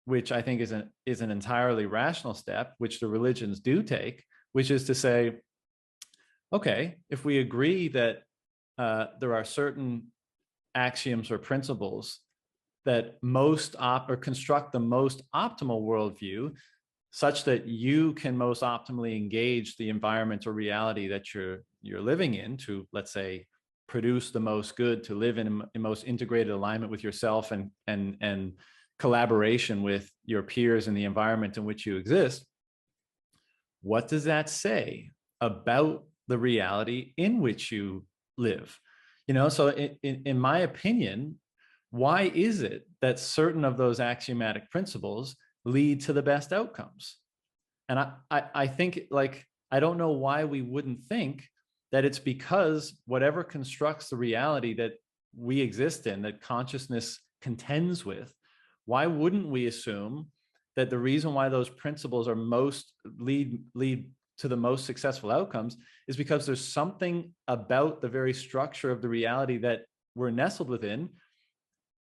which I think is an entirely rational step, which the religions do take, which is to say, okay, if we agree that there are certain axioms or principles that or construct the most optimal worldview, such that you can most optimally engage the environment or reality that you're living in to, let's say, produce the most good, to live in most integrated alignment with yourself and collaboration with your peers in the environment in which you exist. What does that say about the reality in which you live? So in my opinion, why is it that certain of those axiomatic principles lead to the best outcomes? And I think, like, I don't know why we wouldn't think that it's because whatever constructs the reality that we exist in, that consciousness contends with, why wouldn't we assume that the reason why those principles are lead to the most successful outcomes is because there's something about the very structure of the reality that we're nestled within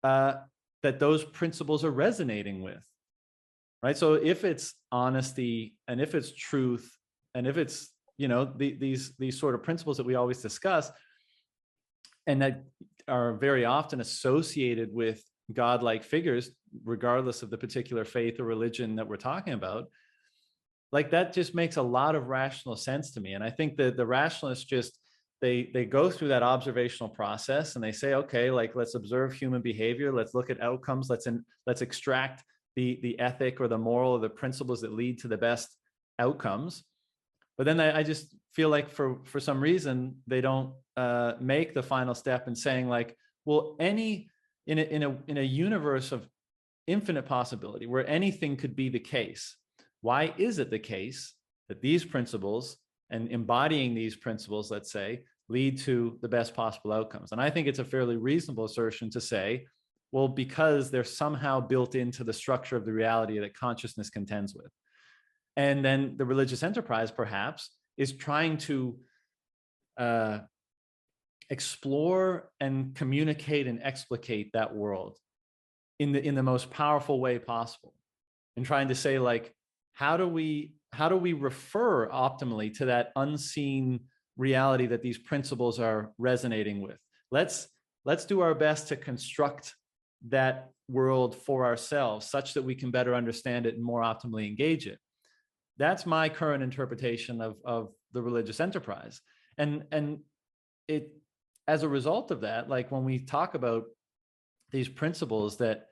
that those principles are resonating with, right? So if it's honesty and if it's truth and if it's, these sort of principles that we always discuss and that are very often associated with godlike figures, regardless of the particular faith or religion that we're talking about, like, that just makes a lot of rational sense to me. And I think that the rationalists just, they go through that observational process and they say, okay, like, let's observe human behavior. Let's look at outcomes. Let's extract the ethic or the moral or the principles that lead to the best outcomes. But then I just feel like for some reason, they don't make the final step in saying, like, well, in a universe of infinite possibility where anything could be the case, why is it the case that these principles and embodying these principles, let's say, lead to the best possible outcomes? And I think it's a fairly reasonable assertion to say, well, because they're somehow built into the structure of the reality that consciousness contends with. And then the religious enterprise, perhaps, is trying to explore and communicate and explicate that world in the most powerful way possible, and trying to say, like, how do we refer optimally to that unseen reality that these principles are resonating with? Let's do our best to construct that world for ourselves such that we can better understand it and more optimally engage it. That's my current interpretation of the religious enterprise. And it, as a result of that, like, when we talk about these principles that,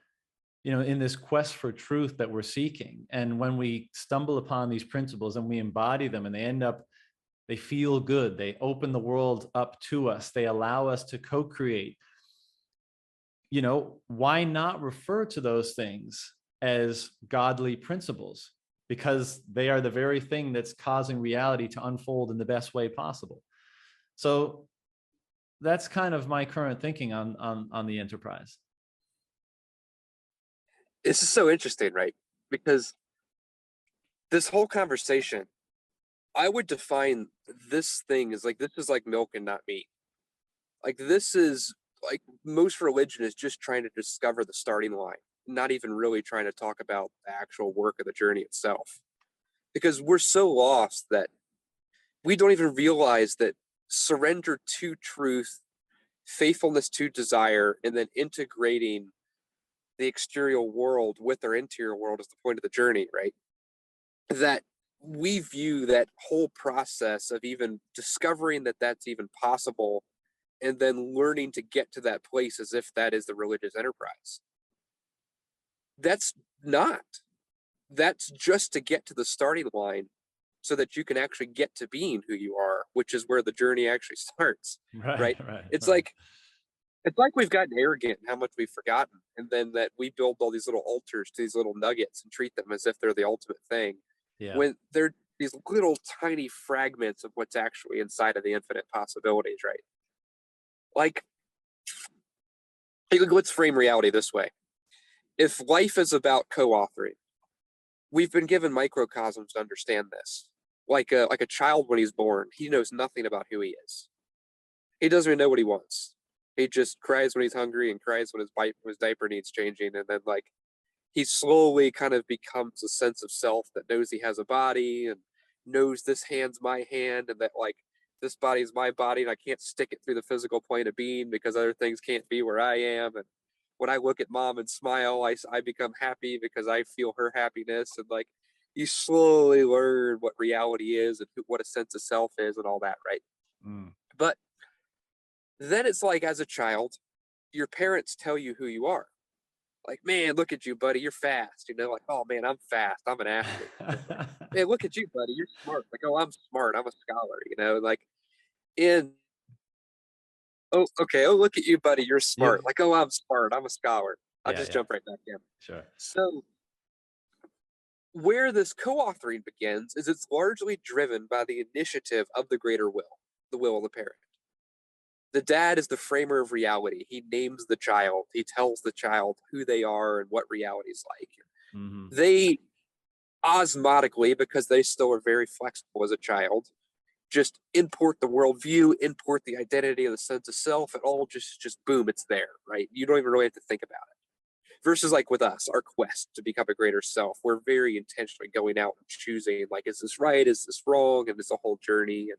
in this quest for truth that we're seeking, and when we stumble upon these principles and we embody them and they feel good, they open the world up to us, they allow us to co-create, why not refer to those things as godly principles? Because they are the very thing that's causing reality to unfold in the best way possible. So that's kind of my current thinking on the enterprise. This is so interesting, right? Because this whole conversation, I would define this thing as like, this is like milk and not meat. Like, this is like, most religion is just trying to discover the starting line, not even really trying to talk about the actual work of the journey itself. Because we're so lost that we don't even realize that surrender to truth, faithfulness to desire, and then integrating the exterior world with our interior world is the point of the journey, right? That we view that whole process of even discovering that that's even possible and then learning to get to that place as if that is the religious enterprise. That's not. that's just to get to the starting line so that you can actually get to being who you are, which is where the journey actually starts, Right, right? right, It's right. like it's like we've gotten arrogant in how much we've forgotten, and then that we build all these little altars to these little nuggets and treat them as if they're the ultimate thing, Yeah. when they're these little tiny fragments of what's actually inside of the infinite possibilities, right? Like, let's frame reality this way. If life is about co-authoring, we've been given microcosms to understand this. Like a child when he's born, he knows nothing about who he is. He doesn't even know what he wants. He just cries when he's hungry and cries when his diaper needs changing, and then like he slowly kind of becomes a sense of self that knows he has a body and knows this hand's my hand and that like this body's my body and I can't stick it through the physical plane of being because other things can't be where I am. And when I look at mom and smile, I become happy because I feel her happiness. And like you slowly learn what reality is and what a sense of self is and all that, right? Mm. But then it's like as a child, your parents tell you who you are. Like, man, look at you, buddy, you're fast. Like, oh man, I'm fast. I'm an athlete. Like, man, look at you, buddy, you're smart. Like, oh, I'm smart. I'm a scholar. Like in oh, okay. Oh, look at you, buddy, you're smart. You, Like, oh, I'm smart. I'm a scholar. I'll yeah, just yeah, jump right back in. sure. So where this co-authoring begins is it's largely driven by the initiative of the greater will, the will of the parent. The dad is the framer of reality. He names the child. He tells the child who they are and what reality is like. Hmm. They osmotically, because they still are very flexible as a child, just import the worldview, import the identity of the sense of self. It all just boom, it's there, right? You don't even really have to think about it. Versus like with us, our quest to become a greater self, we're very intentionally going out and choosing like, is this right? Is this wrong? And it's a whole journey and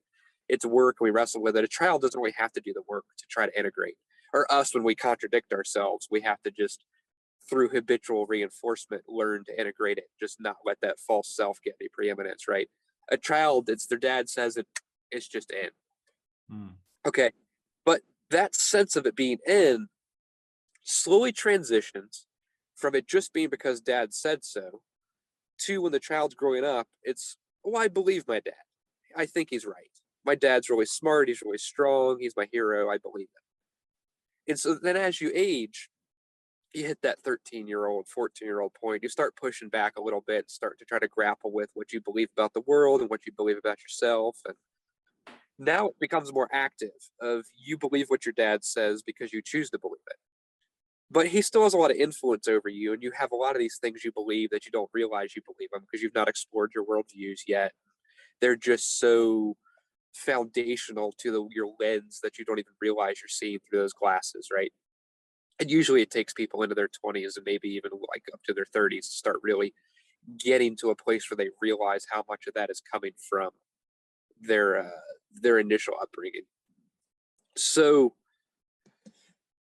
it's work. And we wrestle with it. A child doesn't really have to do the work to try to integrate. Or us, when we contradict ourselves, we have to just through habitual reinforcement learn to integrate it, just not let that false self get any preeminence, right? A child, it's their dad says it, it's just in. Mm. Okay. But that sense of it being in slowly transitions from it just being because dad said so to when the child's growing up, it's, oh, I believe my dad. I think he's right. My dad's really smart. He's really strong. He's my hero. I believe him. And so then as you age, you hit that 13-year-old, 14-year-old point, you start pushing back a little bit, start to try to grapple with what you believe about the world and what you believe about yourself. And now it becomes more active of you believe what your dad says because you choose to believe it. But he still has a lot of influence over you, and you have a lot of these things you believe that you don't realize you believe them because you've not explored your worldviews yet. They're just so foundational to your lens that you don't even realize you're seeing through those glasses, right? And usually it takes people into their 20s and maybe even like up to their 30s to start really getting to a place where they realize how much of that is coming from their uh, their initial upbringing. So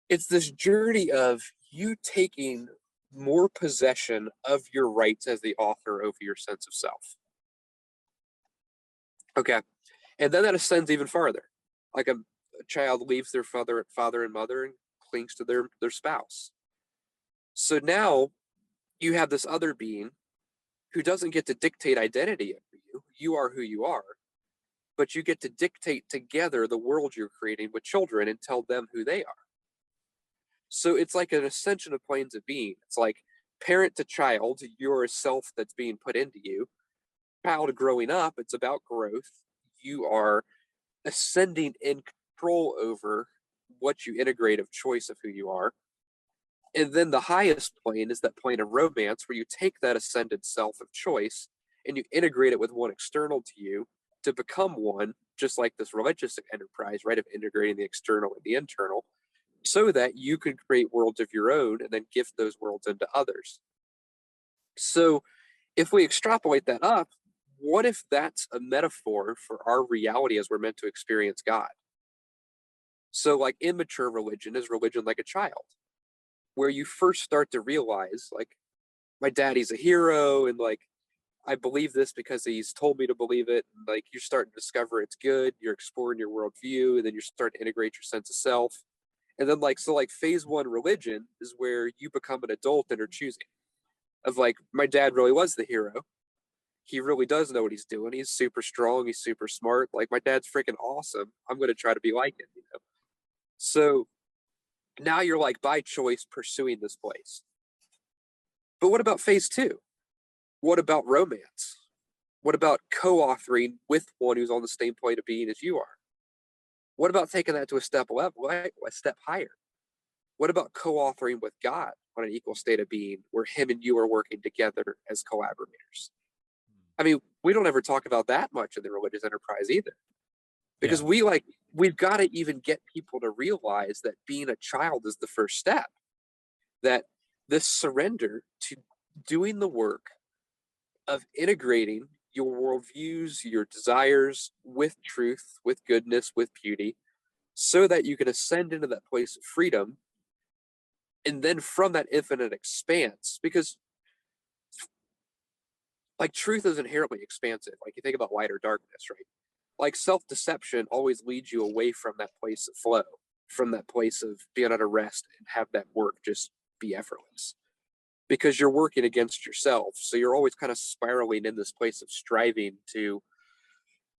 it's this journey of you taking more possession of your rights as the author over your sense of self. Okay, and then that ascends even farther. Like a child leaves their father and mother and clings to their spouse. So now you have this other being who doesn't get to dictate identity over you. You are who you are, but you get to dictate together the world you're creating with children and tell them who they are. So it's like an ascension of planes of being. It's like parent to child, you're a self that's being put into you. Child growing up, it's about growth. You are ascending in control over what you integrate of choice of who you are. And then the highest plane is that plane of romance where you take that ascended self of choice and you integrate it with one external to you to become one, just like this religious enterprise, right? Of integrating the external and the internal, so that you can create worlds of your own and then gift those worlds into others. So if we extrapolate that up, what if that's a metaphor for our reality as we're meant to experience God? So, like, immature religion is religion like a child, where you first start to realize, like, my daddy's a hero, and like, I believe this because he's told me to believe it. And, like, you're starting to discover it's good. You're exploring your worldview, and then you're starting to integrate your sense of self. And then, like, so, like, phase one religion is where you become an adult and are choosing. of like, my dad really was the hero. He really does know what he's doing. He's super strong. He's super smart. Like, my dad's freaking awesome. I'm going to try to be like him, you know? So now you're like, by choice, pursuing this place. But what about phase two? What about romance? What about co-authoring with one who's on the same plane of being as you are? What about taking that to a step level, a step higher? What about co-authoring with God on an equal state of being where him and you are working together as collaborators? I mean, we don't ever talk about that much in the religious enterprise either. Because Yeah. we've got to even get people to realize that being a child is the first step. That this surrender to doing the work of integrating your worldviews, your desires with truth, with goodness, with beauty, so that you can ascend into that place of freedom. And then from that infinite expanse, because like truth is inherently expansive. Like you think about light or darkness, right? Like self-deception always leads you away from that place of flow, from that place of being at a rest and have that work just be effortless. Because you're working against yourself. So you're always kind of spiraling in this place of striving to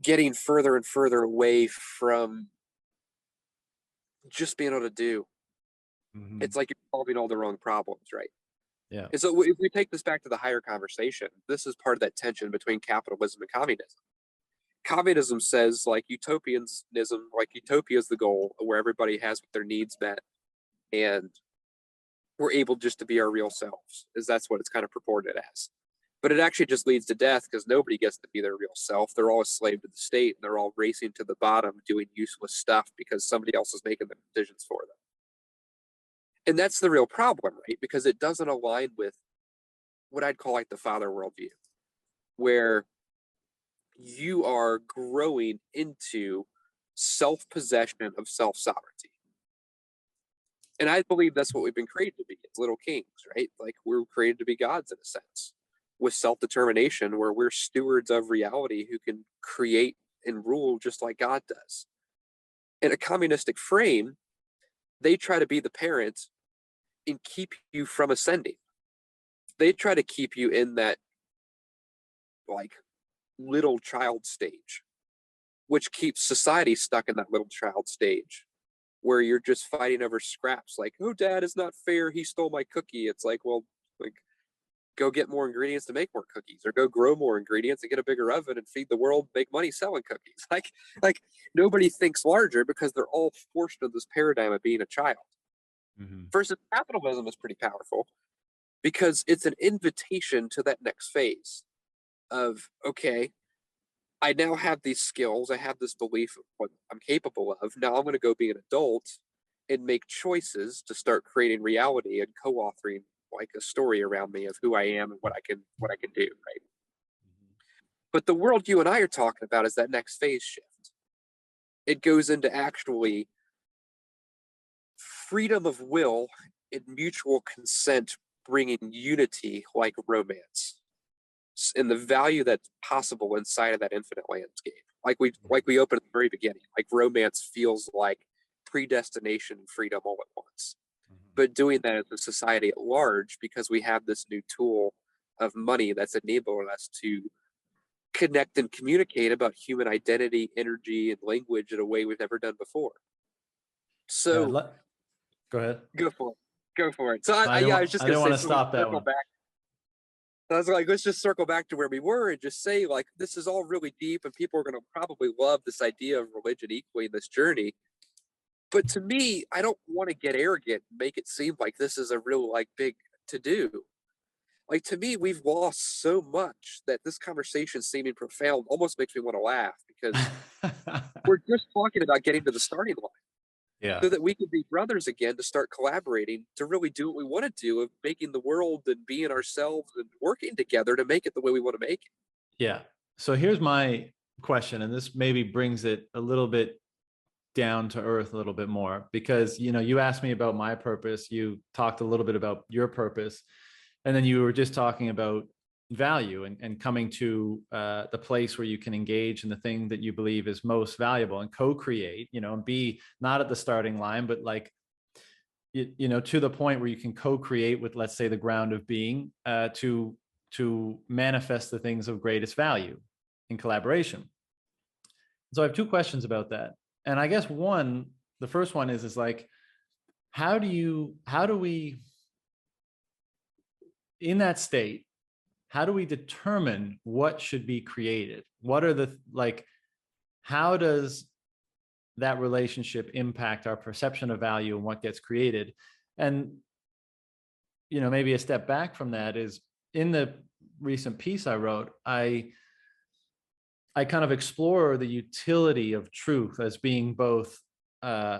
getting further and further away from just being able to do. Mhm. It's like you're solving all the wrong problems, right? Yeah. And so if we take this back to the higher conversation, this is part of that tension between capitalism and communism. Communism says like utopianism, like utopia is the goal where everybody has their needs met and we're able just to be our real selves, is that's what it's kind of purported as. But it actually just leads to death because nobody gets to be their real self. They're all a slave to the state and they're all racing to the bottom doing useless stuff because somebody else is making the decisions for them. And that's the real problem, right? Because it doesn't align with what I'd call like the father worldview, where you are growing into self possession of self sovereignty. And I believe that's what we've been created to be as little kings, right? Like we're created to be gods in a sense, with self determination, where we're stewards of reality who can create and rule just like God does. In a communistic frame, they try to be the parent and keep you from ascending. They try to keep you in that like little child stage, which keeps society stuck in that little child stage where you're just fighting over scraps like, oh, dad, is not fair. He stole my cookie. It's like, well, like, go get more ingredients to make more cookies or go grow more ingredients and get a bigger oven and feed the world, make money selling cookies. Like nobody thinks larger because they're all forced into this paradigm of being a child. Mhm. Versus capitalism is pretty powerful because it's an invitation to that next phase of, okay, I now have these skills. I have this belief of what I'm capable of. Now I'm going to go be an adult and make choices to start creating reality and co-authoring like a story around me of who I am and what I can do, right? But the world you and I are talking about is that next phase shift. It goes into actually freedom of will and mutual consent bringing unity like romance and the value that's possible inside of that infinite landscape. Like we opened at the very beginning, like romance feels like predestination and freedom all at once. Mhm. But doing that as a society at large, because we have this new tool of money that's enabling us to connect and communicate about human identity, energy, and language in a way we've never done before. Yeah. So Go ahead. go for it. Go for it. So I yeah, didn't I was want. just I gonna didn't say, want to so we stop that circle one. back. I was like, let's just circle back to where we were and just say, like, this is all really deep, and people are going to probably love this idea of religion equally in this journey. But to me, I don't want to get arrogant and make it seem like this is a real, like, big to do. Like, to me, we've lost so much that this conversation seeming profound almost makes me want to laugh because we're just talking about getting to the starting line Yeah. so that we can be brothers again to start collaborating to really do what we want to do of making the world and being ourselves and working together to make it the way we want to make it. Yeah. So here's my question, and this maybe brings it a little bit down to earth a little bit more, because you asked me about my purpose, you talked a little bit about your purpose, and then you were just talking about value and coming to the place where you can engage in the thing that you believe is most valuable and co-create, and be not at the starting line, but like to the point where you can co-create with, let's say, the ground of being, to manifest the things of greatest value in collaboration. So I have two questions about that. And I guess the first one is like, how do we, in that state, how do we determine what should be created? What are how does that relationship impact our perception of value and what gets created? And, maybe a step back from that is, in the recent piece I wrote, I kind of explore the utility of truth as being both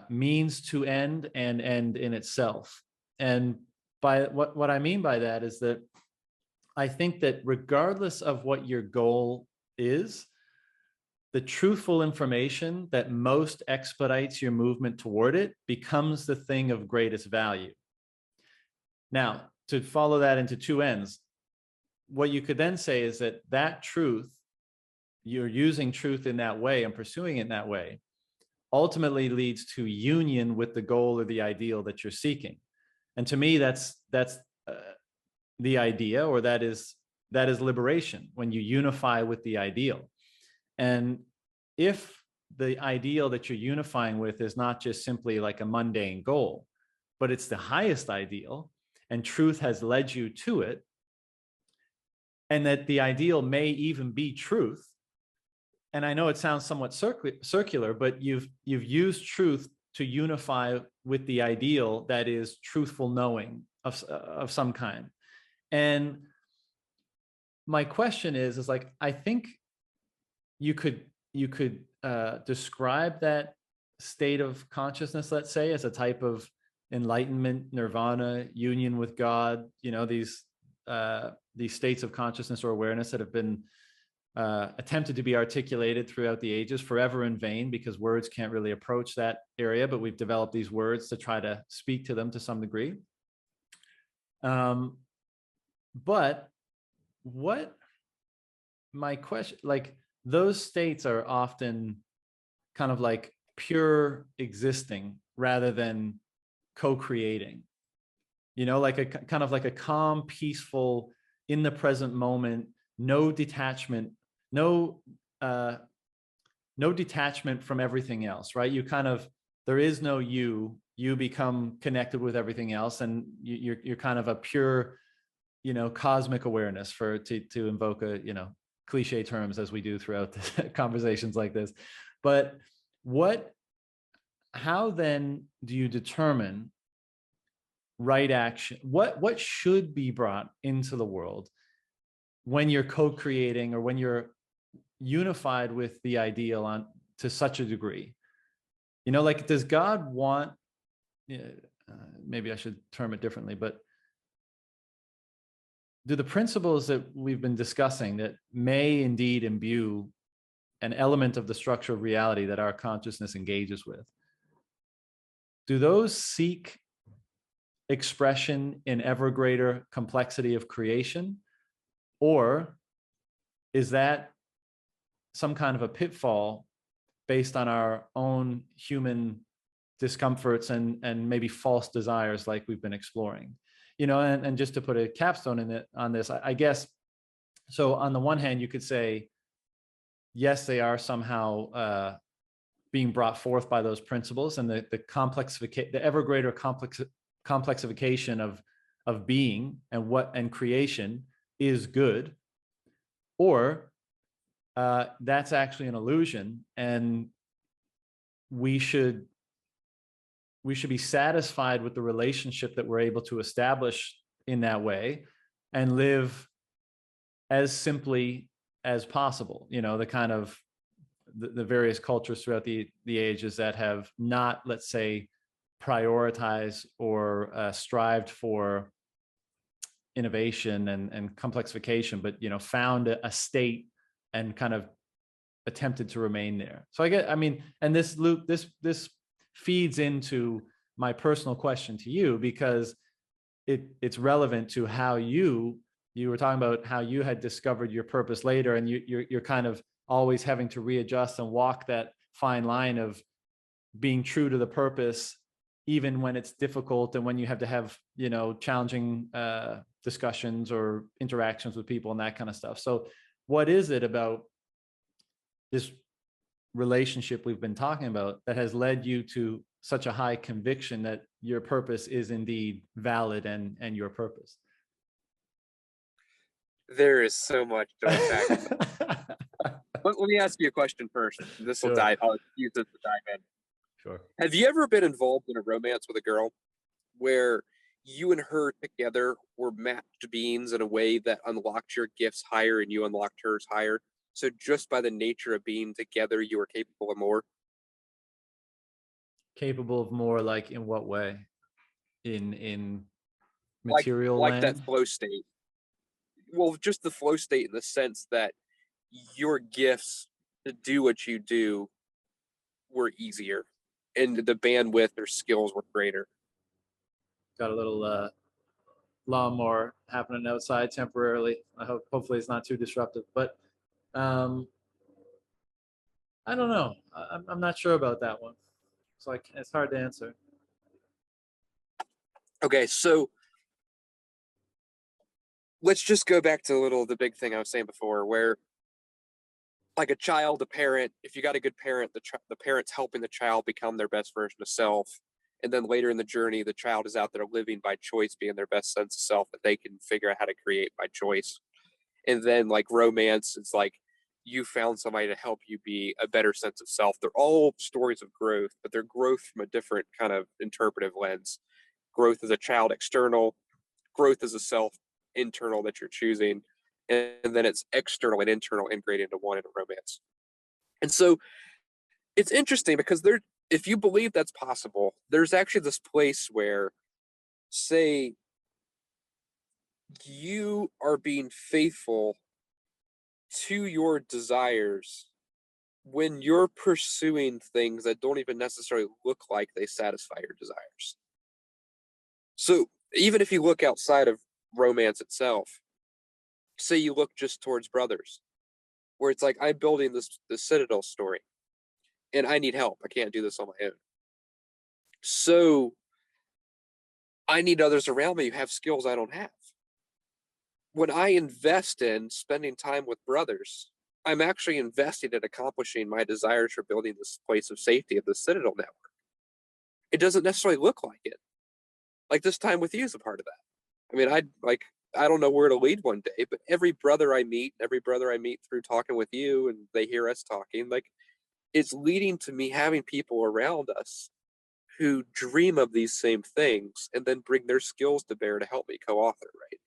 means to end and end in itself. And by what I mean by that is that I think that regardless of what your goal is, the truthful information that most expedites your movement toward it becomes the thing of greatest value. Now, to follow that into two ends, what you could then say is that truth, you're using truth in that way and pursuing it in that way, ultimately leads to union with the goal or the ideal that you're seeking. And to me, that's the idea, or that is liberation, when you unify with the ideal. And if the ideal that you're unifying with is not just simply like a mundane goal, but it's the highest ideal, and truth has led you to it, and that the ideal may even be truth. And I know it sounds somewhat circular, but you've used truth to unify with the ideal that is truthful knowing of some kind. And my question is like, I think you could describe that state of consciousness, let's say, as a type of enlightenment, nirvana, union with God. These states of consciousness or awareness that have been attempted to be articulated throughout the ages, forever in vain, because words can't really approach that area, but we've developed these words to try to speak to them to some degree. But my question, like, those states are often kind of like pure existing rather than co-creating, like a kind of like a calm, peaceful, in the present moment, no detachment, no detachment from everything else, right? There is no you become connected with everything else, and you're kind of a pure, cosmic awareness, to invoke cliche terms as we do throughout the conversations like this. But how then do you determine right action? What should be brought into the world when you're co-creating, or when you're unified with the ideal to such a degree? Like, does God want, maybe I should term it differently, but do the principles that we've been discussing that may indeed imbue an element of the structure of reality that our consciousness engages with, do those seek expression in ever greater complexity of creation? Or is that some kind of a pitfall based on our own human discomforts and maybe false desires, like we've been exploring? And just to put a capstone on this, I guess, so on the one hand, you could say, yes, they are somehow being brought forth by those principles, and the ever greater complexification of being and creation is good. Or that's actually an illusion, and we should be satisfied with the relationship that we're able to establish in that way, and live as simply as possible. The kind of the various cultures throughout the ages that have not, let's say, prioritized or strived for innovation and complexification, but found a state and kind of attempted to remain there. So and this feeds into my personal question to you, because it's relevant to how you were talking about how you had discovered your purpose later, and you're kind of always having to readjust and walk that fine line of being true to the purpose even when it's difficult and when you have to have, challenging discussions or interactions with people and that kind of stuff. So what is it about this relationship we've been talking about that has led you to such a high conviction that your purpose is indeed valid and your purpose? There is so much to unpack. Let me ask you a question first. This will Sure. I'll use this to dive in. Sure. Have you ever been involved in a romance with a girl where you and her together were matched beings in a way that unlocked your gifts higher and you unlocked hers higher? So just by the nature of being together, you were capable of more? Capable of more, like in what way? In Like material like that land? flow state. Well, just the flow state in the sense that your gifts to do what you do were easier and the bandwidth or skills were greater. Got a little lawnmower happening outside temporarily. Hopefully it's not too disruptive, but um, I don't know. I'm not sure about that one. So it's hard to answer. Okay, so let's just go back to the big thing I was saying before, where like a child, a parent, if you got a good parent, the parent's helping the child become their best version of self. And then later in the journey, the child is out there living by choice, being their best sense of self that they can figure out how to create by choice. And then like romance, it's like you found somebody to help you be a better sense of self. They're all stories of growth, but they're growth from a different kind of interpretive lens. Growth as a child external, growth as a self internal that you're choosing, and then it's external and internal integrated into one in a romance. And so it's interesting because if you believe that's possible, there's actually this place where, say, you are being faithful to your desires when you're pursuing things that don't even necessarily look like they satisfy your desires. So even if you look outside of romance itself, say you look just towards brothers, where it's like I'm building this Citadel story, and I need help. I can't do this on my own. So I need others around me who have skills I don't have. When I invest in spending time with brothers, I'm actually investing in accomplishing my desires for building this place of safety of the Citadel network. It doesn't necessarily look like it. Like this time with you is a part of that. I mean, I don't know where to lead one day, but every brother I meet through talking with you and they hear us talking, like it's leading to me having people around us who dream of these same things and then bring their skills to bear to help me co-author, right?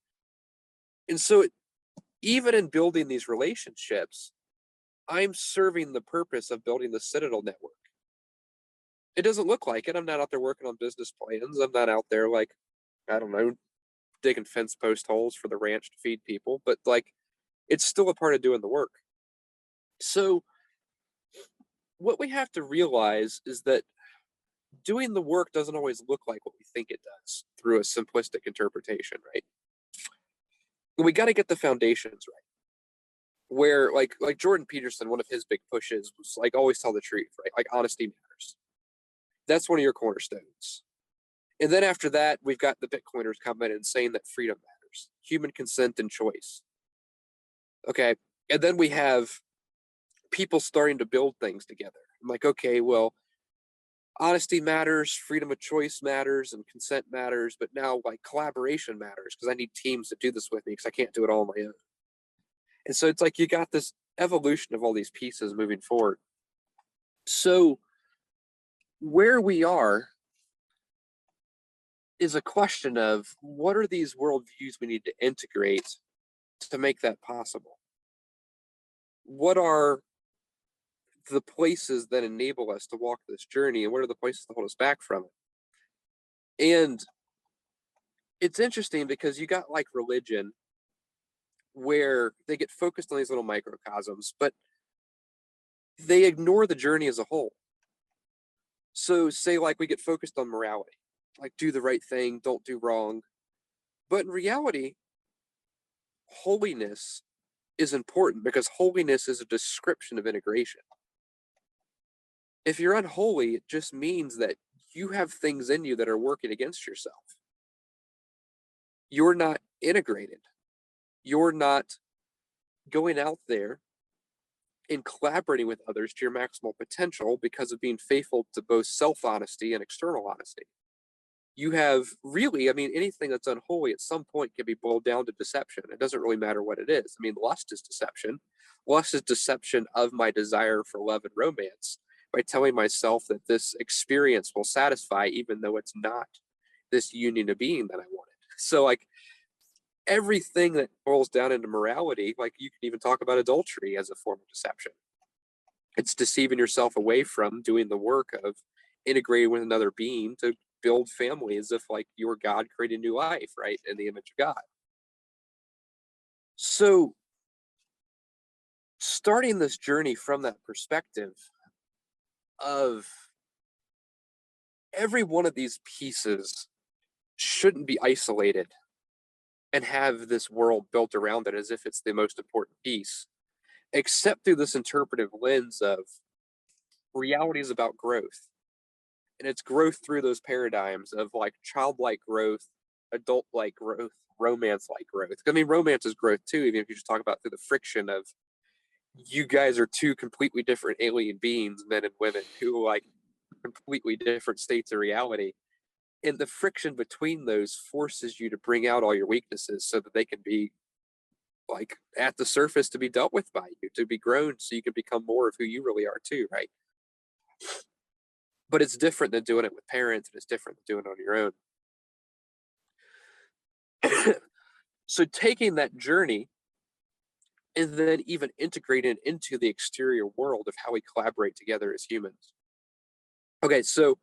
And so even in building these relationships, I'm serving the purpose of building the Citadel network. It doesn't look like it. I'm not out there working on business plans. I'm not out there like, I don't know, digging fence post holes for the ranch to feed people, but like it's still a part of doing the work. So what we have to realize is that doing the work doesn't always look like what we think it does through a simplistic interpretation, right? We got to get the foundations right. Where like Jordan Peterson, one of his big pushes was like always tell the truth, right? Like honesty matters. That's one of your cornerstones. And then after that, we've got the Bitcoiners coming in and saying that freedom matters, human consent and choice. Okay. And then we have people starting to build things together. I'm like, okay, well, honesty matters, freedom of choice matters, and consent matters, but now like collaboration matters because I need teams to do this with me because I can't do it all on my own. And so it's like you got this evolution of all these pieces moving forward. So where we are is a question of what are these worldviews we need to integrate to make that possible? What are the places that enable us to walk this journey, and what are the places that hold us back from it? And it's interesting because you got like religion where they get focused on these little microcosms, but they ignore the journey as a whole. So say like we get focused on morality, like do the right thing, don't do wrong. But in reality, holiness is important because holiness is a description of integration. If you're unholy, it just means that you have things in you that are working against yourself. You're not integrated. You're not going out there and collaborating with others to your maximal potential because of being faithful to both self honesty and external honesty. You have really, I mean, anything that's unholy at some point can be boiled down to deception. It doesn't really matter what it is. I mean, lust is deception. Lust is deception of my desire for love and romance by telling myself that this experience will satisfy, even though it's not this union of being that I wanted. So, like, everything that boils down into morality, like, you can even talk about adultery as a form of deception. It's deceiving yourself away from doing the work of integrating with another being to build family as if like you're God creating new life, right? In the image of God. So starting this journey from that perspective of every one of these pieces shouldn't be isolated and have this world built around it as if it's the most important piece, except through this interpretive lens of reality is about growth. And it's growth through those paradigms of like childlike growth, adult like growth, romance like growth. I mean, romance is growth too, even if you just talk about through the friction of you guys are two completely different alien beings, men and women, who like completely different states of reality. And the friction between those forces you to bring out all your weaknesses so that they can be like at the surface to be dealt with by you, to be grown so you can become more of who you really are too, right? But it's different than doing it with parents, and it's different than doing it on your own. So taking that journey and then even integrating it into the exterior world of how we collaborate together as humans. Okay, so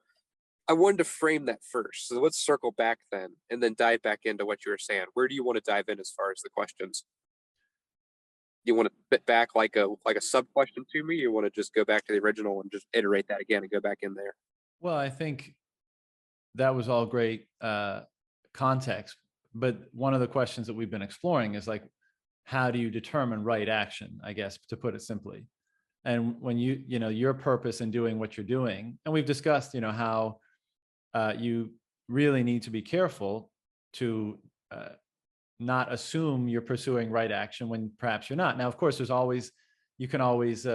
I wanted to frame that first. So let's circle back then and then dive back into what you were saying. Where do you want to dive in as far as the questions? You want to bit back like a sub question to me? You want to just go back to the original and just iterate that again and go back in there? Well, I think that was all great context. But one of the questions that we've been exploring is like, how do you determine right action, I guess, to put it simply? And when you know, your purpose in doing what you're doing, and we've discussed, you know, how you really need to be careful to not assume you're pursuing right action when perhaps you're not. Now, of course, you can always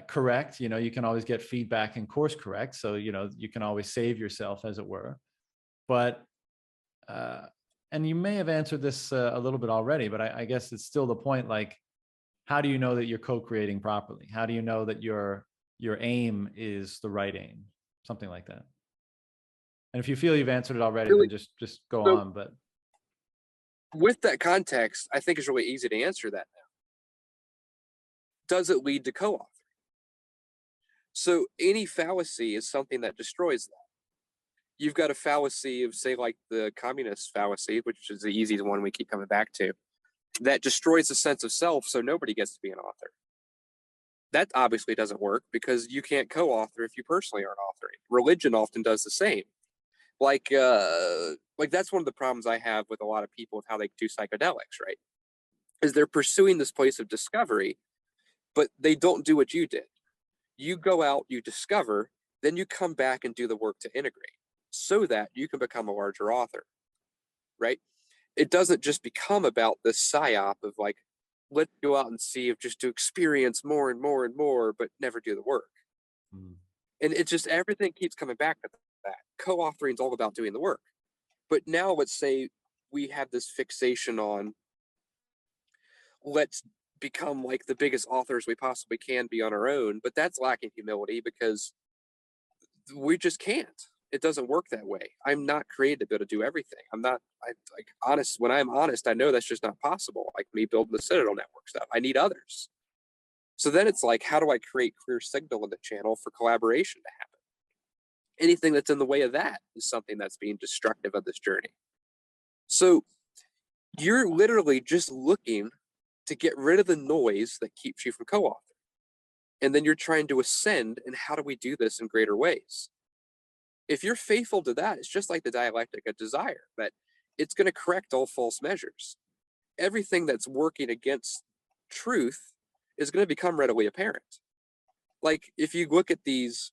correct, you know, you can always get feedback and course correct. So, you know, you can always save yourself, as it were. But, and you may have answered this a little bit already, but I guess it's still the point, like, how do you know that you're co-creating properly? How do you know that your aim is the right aim? Something like that. And if you feel you've answered it already, Really? then just go So on. But with that context, I think it's really easy to answer that now. Does it lead to co-author? So any fallacy is something that destroys that. You've got a fallacy of, say, like the communist fallacy, which is the easy one we keep coming back to, that destroys the sense of self, so nobody gets to be an author. That obviously doesn't work because you can't co-author if you personally aren't authoring. Religion often does the same. Like that's one of the problems I have with a lot of people with how they do psychedelics, right? Is they're pursuing this place of discovery, but they don't do what you did. You go out, you discover, then you come back and do the work to integrate so that you can become a larger author, right? It doesn't just become about this psyop of like, let's go out and see if just to experience more and more and more, but never do the work. mm, And it just, everything keeps coming back to that. Co-authoring is all about doing the work. But now let's say we have this fixation on let's become like the biggest authors we possibly can be on our own, but that's lacking humility because we just can't. It doesn't work that way. I'm not created to be able to do everything. I'm not, I like honest. When I'm honest, I know that's just not possible. Like me building the Citadel network stuff, I need others. So then it's like, how do I create clear signal in the channel for collaboration to happen? Anything that's in the way of that is something that's being destructive of this journey. So you're literally just looking to get rid of the noise that keeps you from co-authoring. And then you're trying to ascend, and how do we do this in greater ways? If you're faithful to that, it's just like the dialectic of desire, that it's going to correct all false measures. Everything that's working against truth is going to become readily apparent. Like if you look at these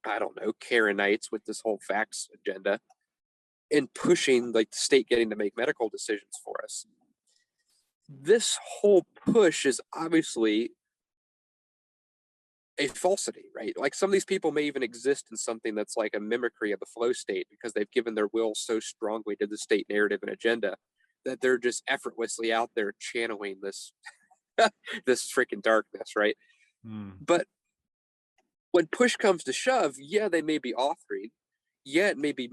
I don't know, Karenites with this whole facts agenda and pushing like the state getting to make medical decisions for us. This whole push is obviously a falsity, right? Like some of these people may even exist in something that's like a mimicry of the flow state because they've given their will so strongly to the state narrative and agenda that they're just effortlessly out there channeling this this freaking darkness, right? Mm, But when push comes to shove, yeah, they may be authoring. Yeah, it may be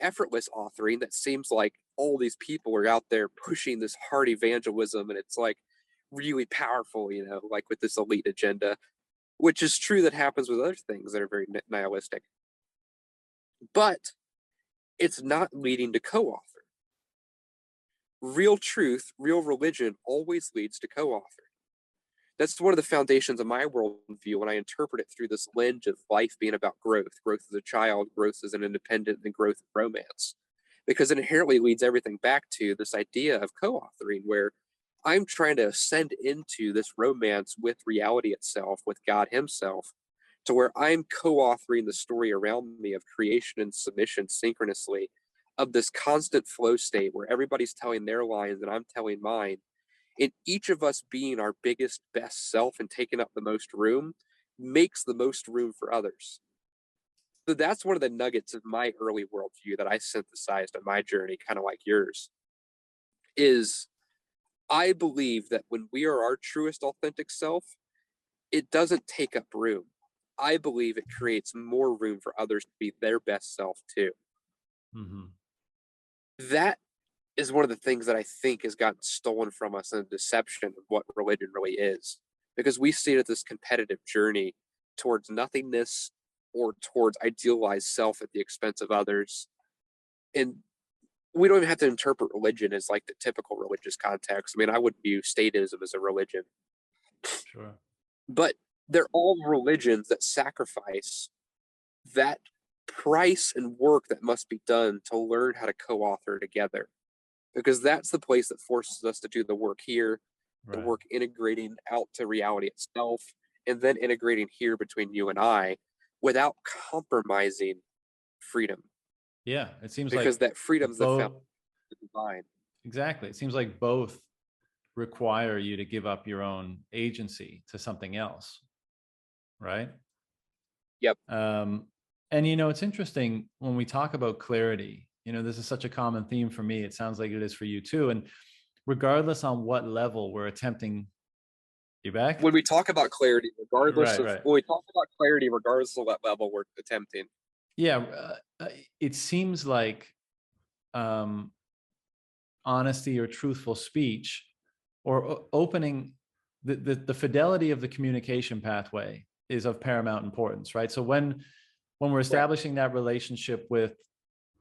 effortless authoring that seems like all these people are out there pushing this hard evangelism and it's like really powerful, like with this elite agenda, which is true that happens with other things that are very nihilistic. But it's not leading to co author. Real truth, real religion always leads to co author. That's one of the foundations of my worldview when I interpret it through this lens of life being about growth as a child, growth as an independent, and growth of romance. Because it inherently leads everything back to this idea of co authoring, where I'm trying to ascend into this romance with reality itself, with God Himself, to where I'm co authoring the story around me of creation and submission synchronously, of this constant flow state where everybody's telling their lines and I'm telling mine and each of us being our biggest, best self and taking up the most room makes the most room for others. So that's one of the nuggets of my early worldview that I synthesized on my journey, kind of like yours, is I believe that when we are our truest, authentic self, it doesn't take up room. I believe it creates more room for others to be their best self too. hmm That is one of the things that I think has gotten stolen from us in the deception of what religion really is. Because we see it as this competitive journey towards nothingness or towards idealized self at the expense of others. And we don't even have to interpret religion as like the typical religious context. I mean, I would view statism as a religion, Sure. but they're all religions that sacrifice that price and work that must be done to learn how to co author together because that's the place that forces us to do the work here, the Right. work integrating out to reality itself, and then integrating here between you and I without compromising freedom, Yeah. It seems because like that freedom's the foundation both, of the divine. exactly. It seems like both require you to give up your own agency to something else, right? Yep. Um, and it's interesting when we talk about clarity. This is such a common theme for me. It sounds like it is for you too. And regardless on what level we're attempting, you back? When we talk about clarity, Right, right. regardless of what level we're attempting. Yeah, it seems like um, honesty or truthful speech or opening the fidelity of the communication pathway is of paramount importance, right? So when we're Right. establishing that relationship with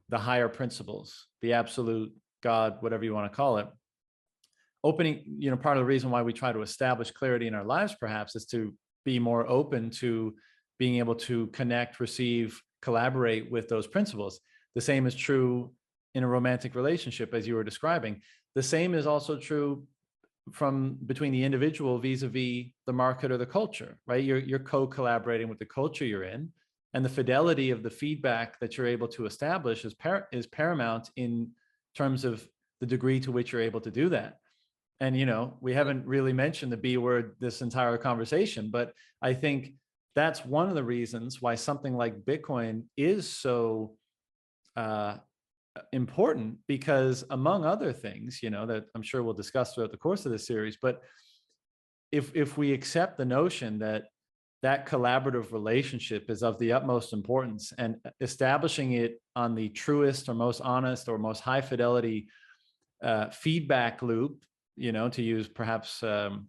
the higher principles, the absolute God, whatever you want to call it, opening, part of the reason why we try to establish clarity in our lives perhaps is to be more open to being able to connect, receive, collaborate with those principles. The same is true in a romantic relationship, as you were describing. The same is also true from between the individual vis-a-vis the market or the culture, right? You're co-collaborating with the culture you're in, and the fidelity of the feedback that you're able to establish is paramount in terms of the degree to which you're able to do that. And we haven't really mentioned the B word this entire conversation, but I think that's one of the reasons why something like Bitcoin is so uh, important, because among other things, that I'm sure we'll discuss throughout the course of this series, but if we accept the notion that that collaborative relationship is of the utmost importance, and establishing it on the truest or most honest or most high fidelity feedback loop, to use perhaps an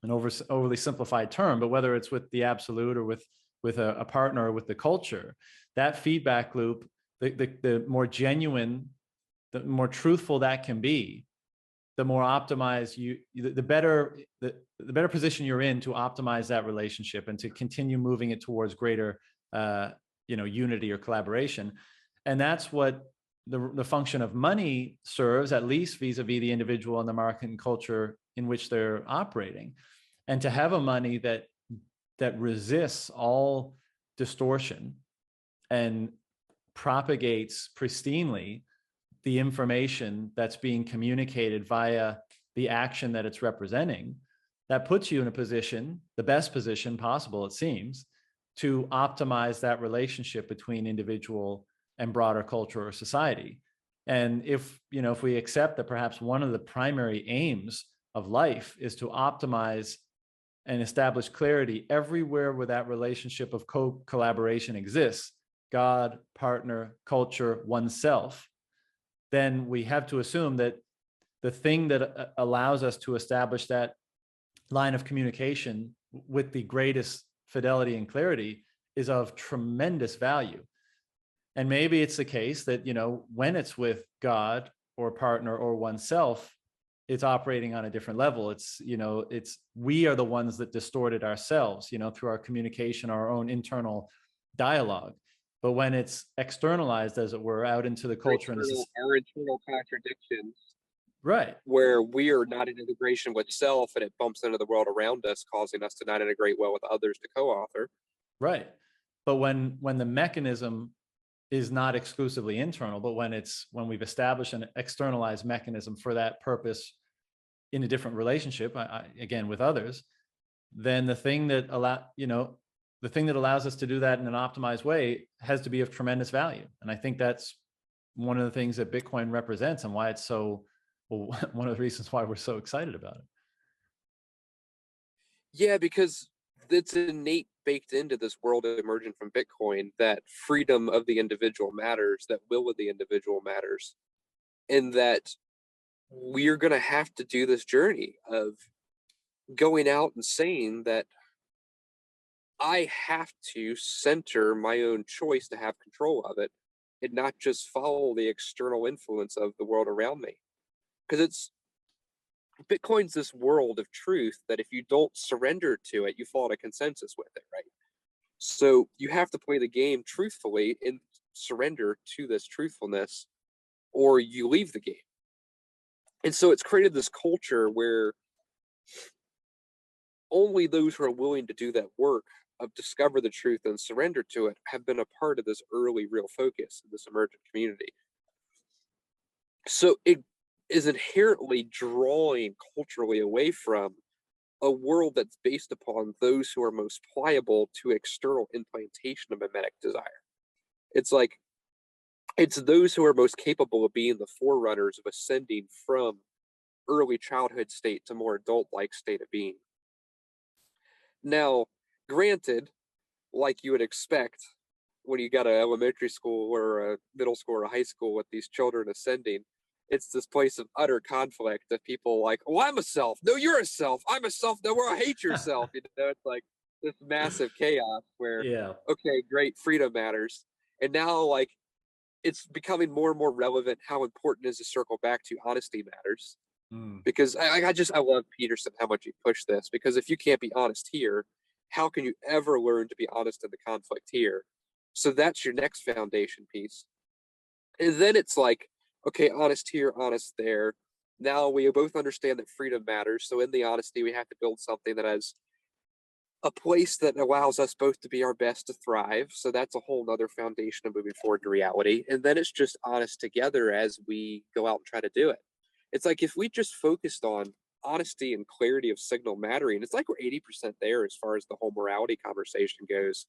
overly simplified term, but whether it's with the absolute or with a partner or with the culture, that feedback loop, the more genuine, the more truthful that can be, the more optimized the better the better position you're in to optimize that relationship and to continue moving it towards greater unity or collaboration. And that's what the function of money serves, at least vis-a-vis the individual and the market and culture in which they're operating. And to have a money that resists all distortion and propagates pristinely the information that's being communicated via the action that it's representing, that puts you in a position, the best position possible, it seems, to optimize that relationship between individual and broader culture or society. And if we accept that perhaps one of the primary aims of life is to optimize and establish clarity everywhere where that relationship of collaboration exists, God, partner, culture, oneself, then we have to assume that the thing that allows us to establish that line of communication with the greatest fidelity and clarity is of tremendous value. And maybe it's the case that, when it's with God or partner or oneself, it's operating on a different level. We are the ones that distorted ourselves, through our communication, our own internal dialogue. But when it's externalized, as it were, out into the culture and our internal contradictions, right, where we are not in integration with self, and it bumps into the world around us, causing us to not integrate well with others to co-author. Right. But when the mechanism is not exclusively internal, but when we've established an externalized mechanism for that purpose in a different relationship, again with others, then the thing that allows us to do that in an optimized way has to be of tremendous value. And I think that's one of the things that Bitcoin represents, and why it's one of the reasons why we're so excited about it. Yeah, because it's innate, baked into this world emerging from Bitcoin, that freedom of the individual matters, that will of the individual matters, and that we're going to have to do this journey of going out and saying that I have to center my own choice to have control of it, and not just follow the external influence of the world around me. Because Bitcoin's this world of truth that if you don't surrender to it, you fall into consensus with it, right? So you have to play the game truthfully and surrender to this truthfulness, or you leave the game. And so it's created this culture where only those who are willing to do that work of discover the truth and surrender to it have been a part of this early real focus in this emergent community. So it is inherently drawing culturally away from a world that's based upon those who are most pliable to external implantation of mimetic desire. It's those who are most capable of being the forerunners of ascending from early childhood state to more adult-like state of being. Now, granted, like you would expect when you got an elementary school or a middle school or a high school with these children ascending, it's this place of utter conflict of people like, oh, I'm a self. No, you're a self. I'm a self. No, I hate yourself. It's like this massive chaos where, Yeah. okay, great, freedom matters. And now, it's becoming more and more relevant how important it is to circle back to honesty matters. Because I love Peterson, how much he pushed this, because if you can't be honest here, how can you ever learn to be honest in the conflict here? So that's your next foundation piece. And then it's like, okay, honest here, honest there. Now we both understand that freedom matters. So in the honesty, we have to build something that has a place that allows us both to be our best to thrive. So that's a whole nother foundation of moving forward to reality. And then it's just honest together as we go out and try to do it. It's like if we just focused on honesty and clarity of signal mattering, it's like we're 80% there as far as the whole morality conversation goes,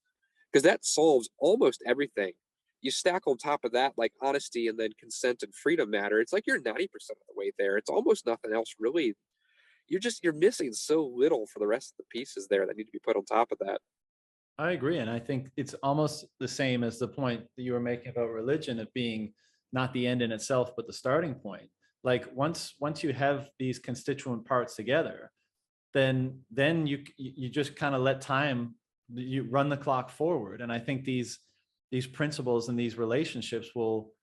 because that solves almost everything. You stack on top of that, like honesty and then consent and freedom matter. It's like you're 90% of the way there. It's almost nothing else really. You're missing so little for the rest of the pieces there that need to be put on top of that. I agree. And I think it's almost the same as the point that you were making about religion, of being not the end in itself, but the starting point. Like once you have these constituent parts together, then you just kind of let time, you run the clock forward. And I think these principles and these relationships will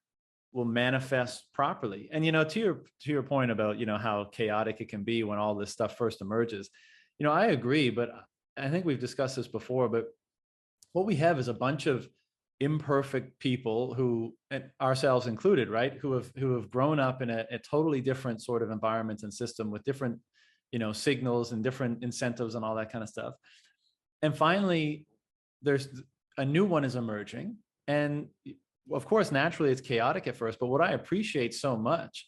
manifest properly. And to your point about how chaotic it can be when all this stuff first emerges, I agree. But I think we've discussed this before, but what we have is a bunch of imperfect people who, and ourselves included, right, who have grown up in a totally different sort of environment and system with different signals and different incentives and all that kind of stuff. And finally, there's a new one is emerging. And of course, naturally it's chaotic at first, but what I appreciate so much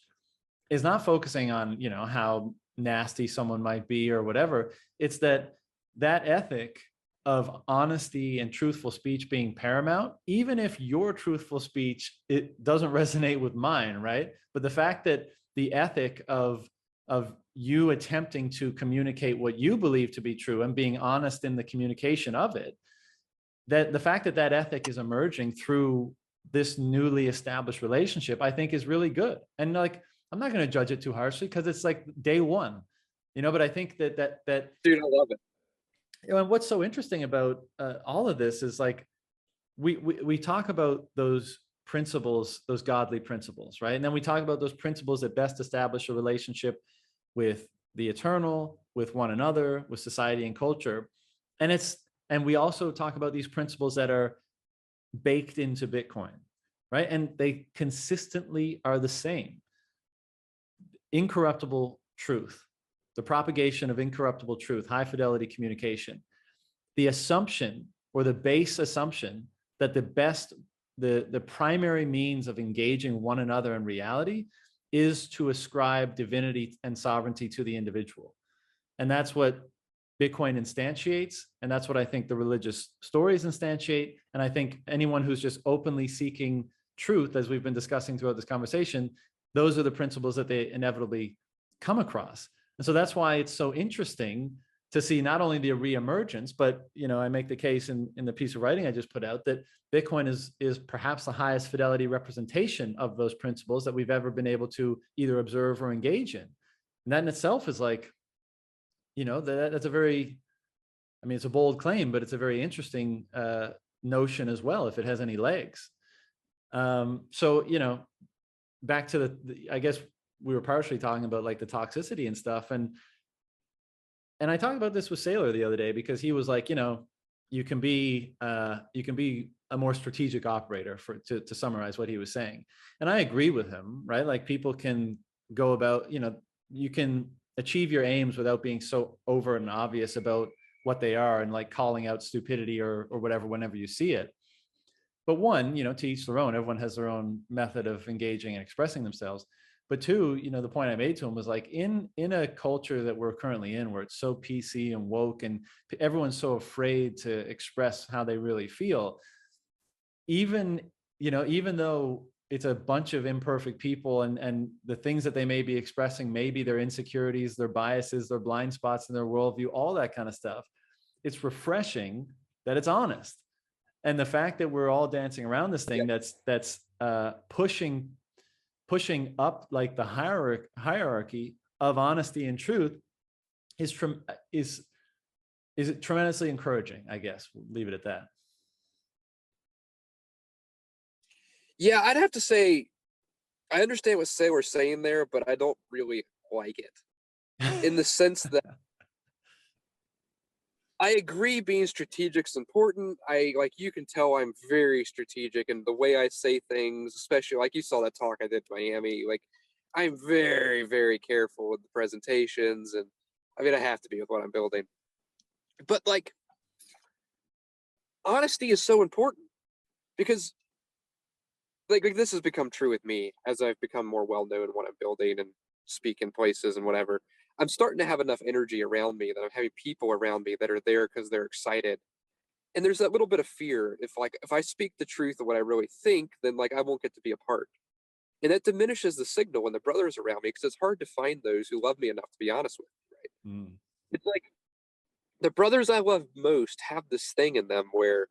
is not focusing on, how nasty someone might be or whatever. It's that ethic of honesty and truthful speech being paramount, even if your truthful speech, it doesn't resonate with mine, right? But the fact that the ethic of you attempting to communicate what you believe to be true and being honest in the communication of it, that the fact that that ethic is emerging through this newly established relationship, I think is really good. And like, I'm not going to judge it too harshly because it's like day one, but I think that Dude, I love it. and what's so interesting about all of this is like, we talk about those principles, those godly principles, right? And then we talk about those principles that best establish a relationship with the eternal, with one another, with society and culture. And we also talk about these principles that are baked into Bitcoin, right? And they consistently are the same. Incorruptible truth, the propagation of incorruptible truth, high fidelity communication, the assumption or the base assumption that the primary means of engaging one another in reality is to ascribe divinity and sovereignty to the individual. And that's what Bitcoin instantiates. And that's what I think the religious stories instantiate. And I think anyone who's just openly seeking truth, as we've been discussing throughout this conversation, those are the principles that they inevitably come across. And so that's why it's so interesting to see not only the reemergence, but I make the case in the piece of writing I just put out that Bitcoin is perhaps the highest fidelity representation of those principles that we've ever been able to either observe or engage in. And that in itself is like, that's a very, it's a bold claim, but it's a very interesting notion as well, if it has any legs. So, back to I guess we were partially talking about like the toxicity and stuff. And I talked about this with Saylor the other day because he was like, you can be a more strategic operator to summarize what he was saying. And I agree with him, right? Like people can go about, you can achieve your aims without being so overt and obvious about what they are and like calling out stupidity or whatever whenever you see it. But one, to each their own. Everyone has their own method of engaging and expressing themselves. But two, the point I made to him was like in a culture that we're currently in, where it's so PC and woke and everyone's so afraid to express how they really feel, even though it's a bunch of imperfect people and the things that they may be expressing, maybe their insecurities, their biases, their blind spots in their worldview, all that kind of stuff, it's refreshing that it's honest. And the fact that we're all dancing around this thing that's pushing up like the hierarchy of honesty and truth is tremendously encouraging, I guess. We'll leave it at that. Yeah, I'd have to say, I understand what Saylor's saying there, but I don't really like it. In the sense that I agree being strategic is important. You can tell I'm very strategic in the way I say things, especially like you saw that talk I did to Miami. Like I'm very, very careful with the presentations, and I have to be with what I'm building. But like honesty is so important because like this has become true with me as I've become more well-known in what I'm building and speak in places and whatever. I'm starting to have enough energy around me that I'm having people around me that are there because they're excited. And there's that little bit of fear. If I speak the truth of what I really think, then like I won't get to be a part. And that diminishes the signal when the brothers around me because it's hard to find those who love me enough to be honest with me, right? Mm. It's like the brothers I love most have this thing in them where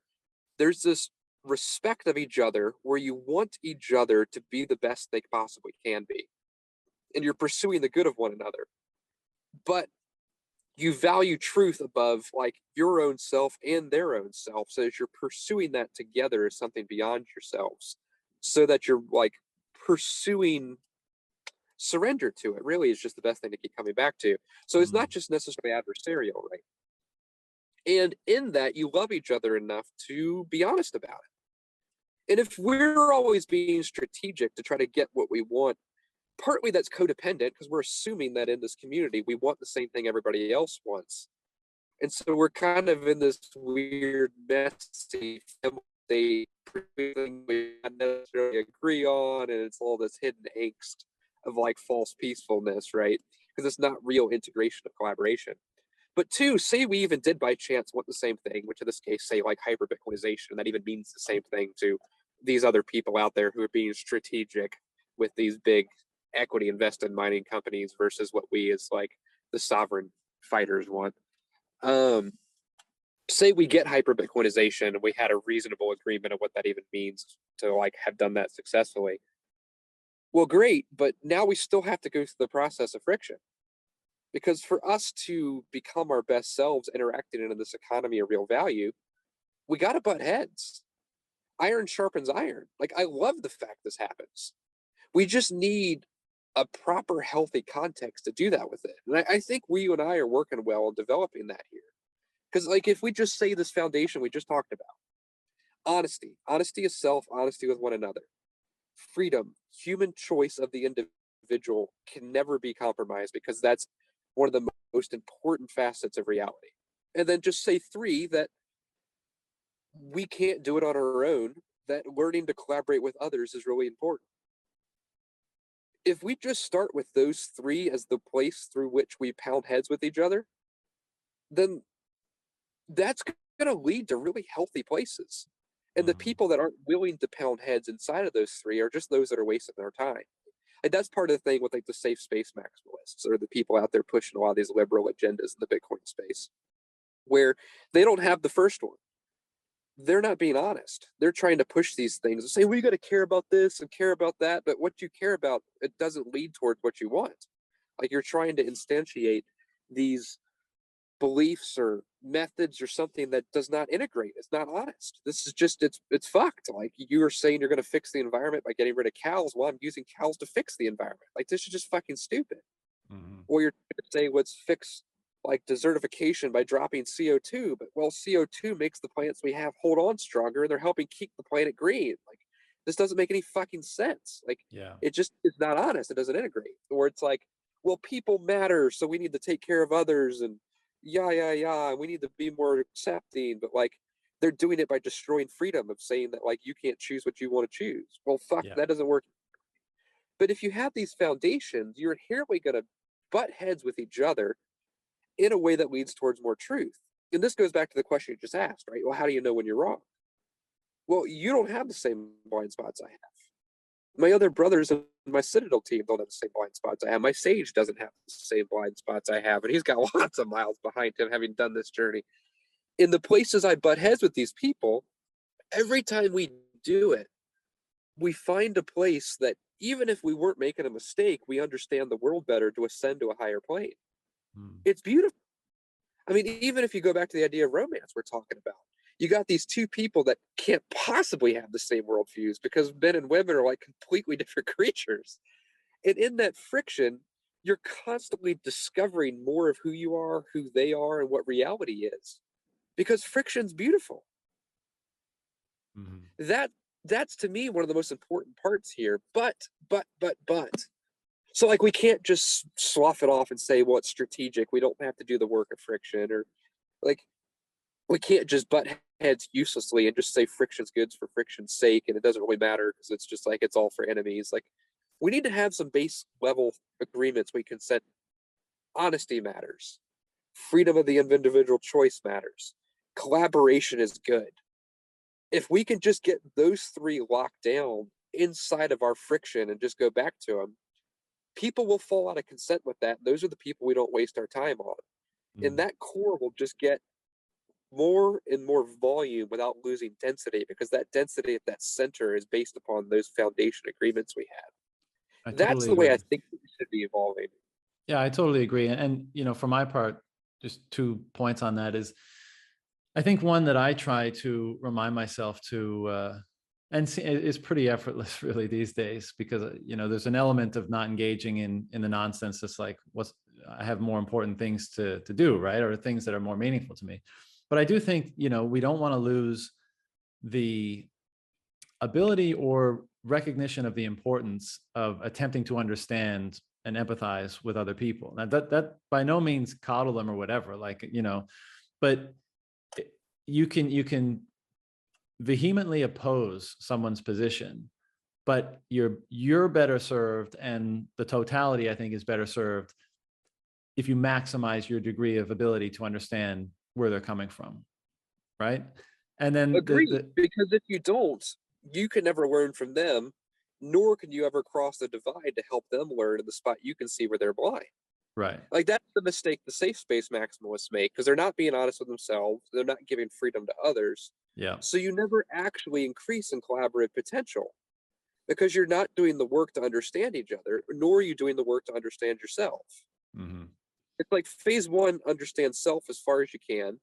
there's this respect of each other where you want each other to be the best they possibly can be. And you're pursuing the good of one another. But you value truth above like your own self and their own self, so that you're pursuing that together as something beyond yourselves, so that you're like pursuing surrender to it really is just the best thing to keep coming back to. So it's not just necessarily adversarial, right? And in that you love each other enough to be honest about it. And if we're always being strategic to try to get what we want, partly that's codependent because we're assuming that in this community we want the same thing everybody else wants. And so we're kind of in this weird, messy state we not necessarily agree on, and it's all this hidden angst of like false peacefulness, right? Because it's not real integration of collaboration. But two, say we even did by chance want the same thing, which in this case, say like hyper Bitcoinization, that even means the same thing to these other people out there who are being strategic with these big equity invested mining companies versus what we as like the sovereign fighters want. Um, Say we get hyper Bitcoinization and we had a reasonable agreement of what that even means to like have done that successfully. Well, great, but now we still have to go through the process of friction because for us to become our best selves interacting in this economy of real value, we got to butt heads. Iron sharpens iron. Like, I love the fact this happens. We just need a proper, healthy context to do that with it. And I think you and I are working well on developing that here. Because, like, if we just say this foundation we just talked about, honesty of self, honesty with one another, freedom, human choice of the individual can never be compromised because that's one of the most important facets of reality. And then just say three, that we can't do it on our own, that learning to collaborate with others is really important. If we just start with those three as the place through which we pound heads with each other, then that's going to lead to really healthy places. And the people that aren't willing to pound heads inside of those three are just those that are wasting their time. And that's part of the thing with like the safe space maximalists or the people out there pushing a lot of these liberal agendas in the Bitcoin space, where they don't have the first one. They're not being honest. They're trying to push these things and say, well, you got to care about this and care about that. But what you care about, it doesn't lead towards what you want. Like, you're trying to instantiate these beliefs or methods or something that does not integrate. It's not honest. This is just, it's fucked. Like, you are saying you're going to fix the environment by getting rid of cows. Well, I'm using cows to fix the environment. Like, this is just fucking stupid. Or you're going to say, let's fix like desertification by dropping CO2. But well, CO2 makes the plants we have hold on stronger and they're helping keep the planet green. Like, this doesn't make any fucking sense. Like, Yeah. it just is not honest. It doesn't integrate. Or it's like, well, people matter, so we need to take care of others and yeah, we need to be more accepting. But like, they're doing it by destroying freedom of saying that like you can't choose what you want to choose. Well, fuck, Yeah. that doesn't work. But if you have these foundations, you're inherently going to butt heads with each other in a way that leads towards more truth. And this goes back to the question you just asked, right? Well, how do you know when you're wrong? Well, you don't have the same blind spots I have. My other brothers and my Citadel team don't have the same blind spots I have. My Sage doesn't have the same blind spots I have, and he's got lots of miles behind him having done this journey. In the places I butt heads with these people, every time we do it, we find a place that even if we weren't making a mistake, we understand the world better to ascend to a higher plane. It's beautiful. I mean, even if you go back to the idea of romance we're talking about, you got these two people that can't possibly have the same worldviews because men and women are like completely different creatures. And in that friction, you're constantly discovering more of who you are, who they are, and what reality is. Because friction's beautiful. That's to me one of the most important parts here. But. So like, we can't just slough it off and say, well, it's strategic. We don't have to do the work of friction, or like, we can't just butt heads uselessly and just say friction's good for friction's sake and it doesn't really matter because it's just like it's all for enemies. Like, we need to have some base level agreements we can set. Honesty matters. Freedom of the individual choice matters. Collaboration is good. If we can just get those three locked down inside of our friction and just go back to them, people will fall out of consent with that. Those are the people we don't waste our time on. And that core will just get more and more volume without losing density, because that density at that center is based upon those foundation agreements we I have. That's totally the way I agree. think we should be evolving. Yeah, I totally agree. And, you know, for my part, just 2 points on that is, I think one that I try to remind myself to, and it's pretty effortless really these days, because, you know, there's an element of not engaging in the nonsense. That's like, I have more important things to do, right? Or things that are more meaningful to me. But I do think, you know, we don't want to lose the ability or recognition of the importance of attempting to understand and empathize with other people. Now, that by no means coddle them or whatever. Like, you know, but you can vehemently oppose someone's position, but you're better served, and the totality, I think, is better served if you maximize your degree of ability to understand where they're coming from, right? And then Agreed. Because if you don't, you can never learn from them, nor can you ever cross the divide to help them learn in the spot you can see where they're blind. right, Like that's the mistake the safe space maximalists make because they're not being honest with themselves. They're not giving freedom to others. yeah, So you never actually increase in collaborative potential because you're not doing the work to understand each other, nor are you doing the work to understand yourself. hmm, It's like phase one, understand self as far as you can.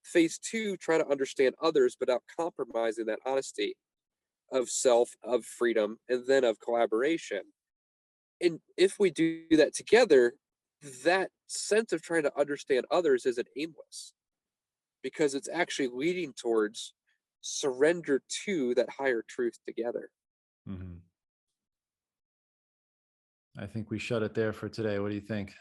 Phase two, try to understand others without compromising that honesty of self, of freedom, and then of collaboration. And if we do that together, that sense of trying to understand others isn't aimless because it's actually leading towards surrender to that higher truth together. hmm. I think we shut it there for today. What do you think?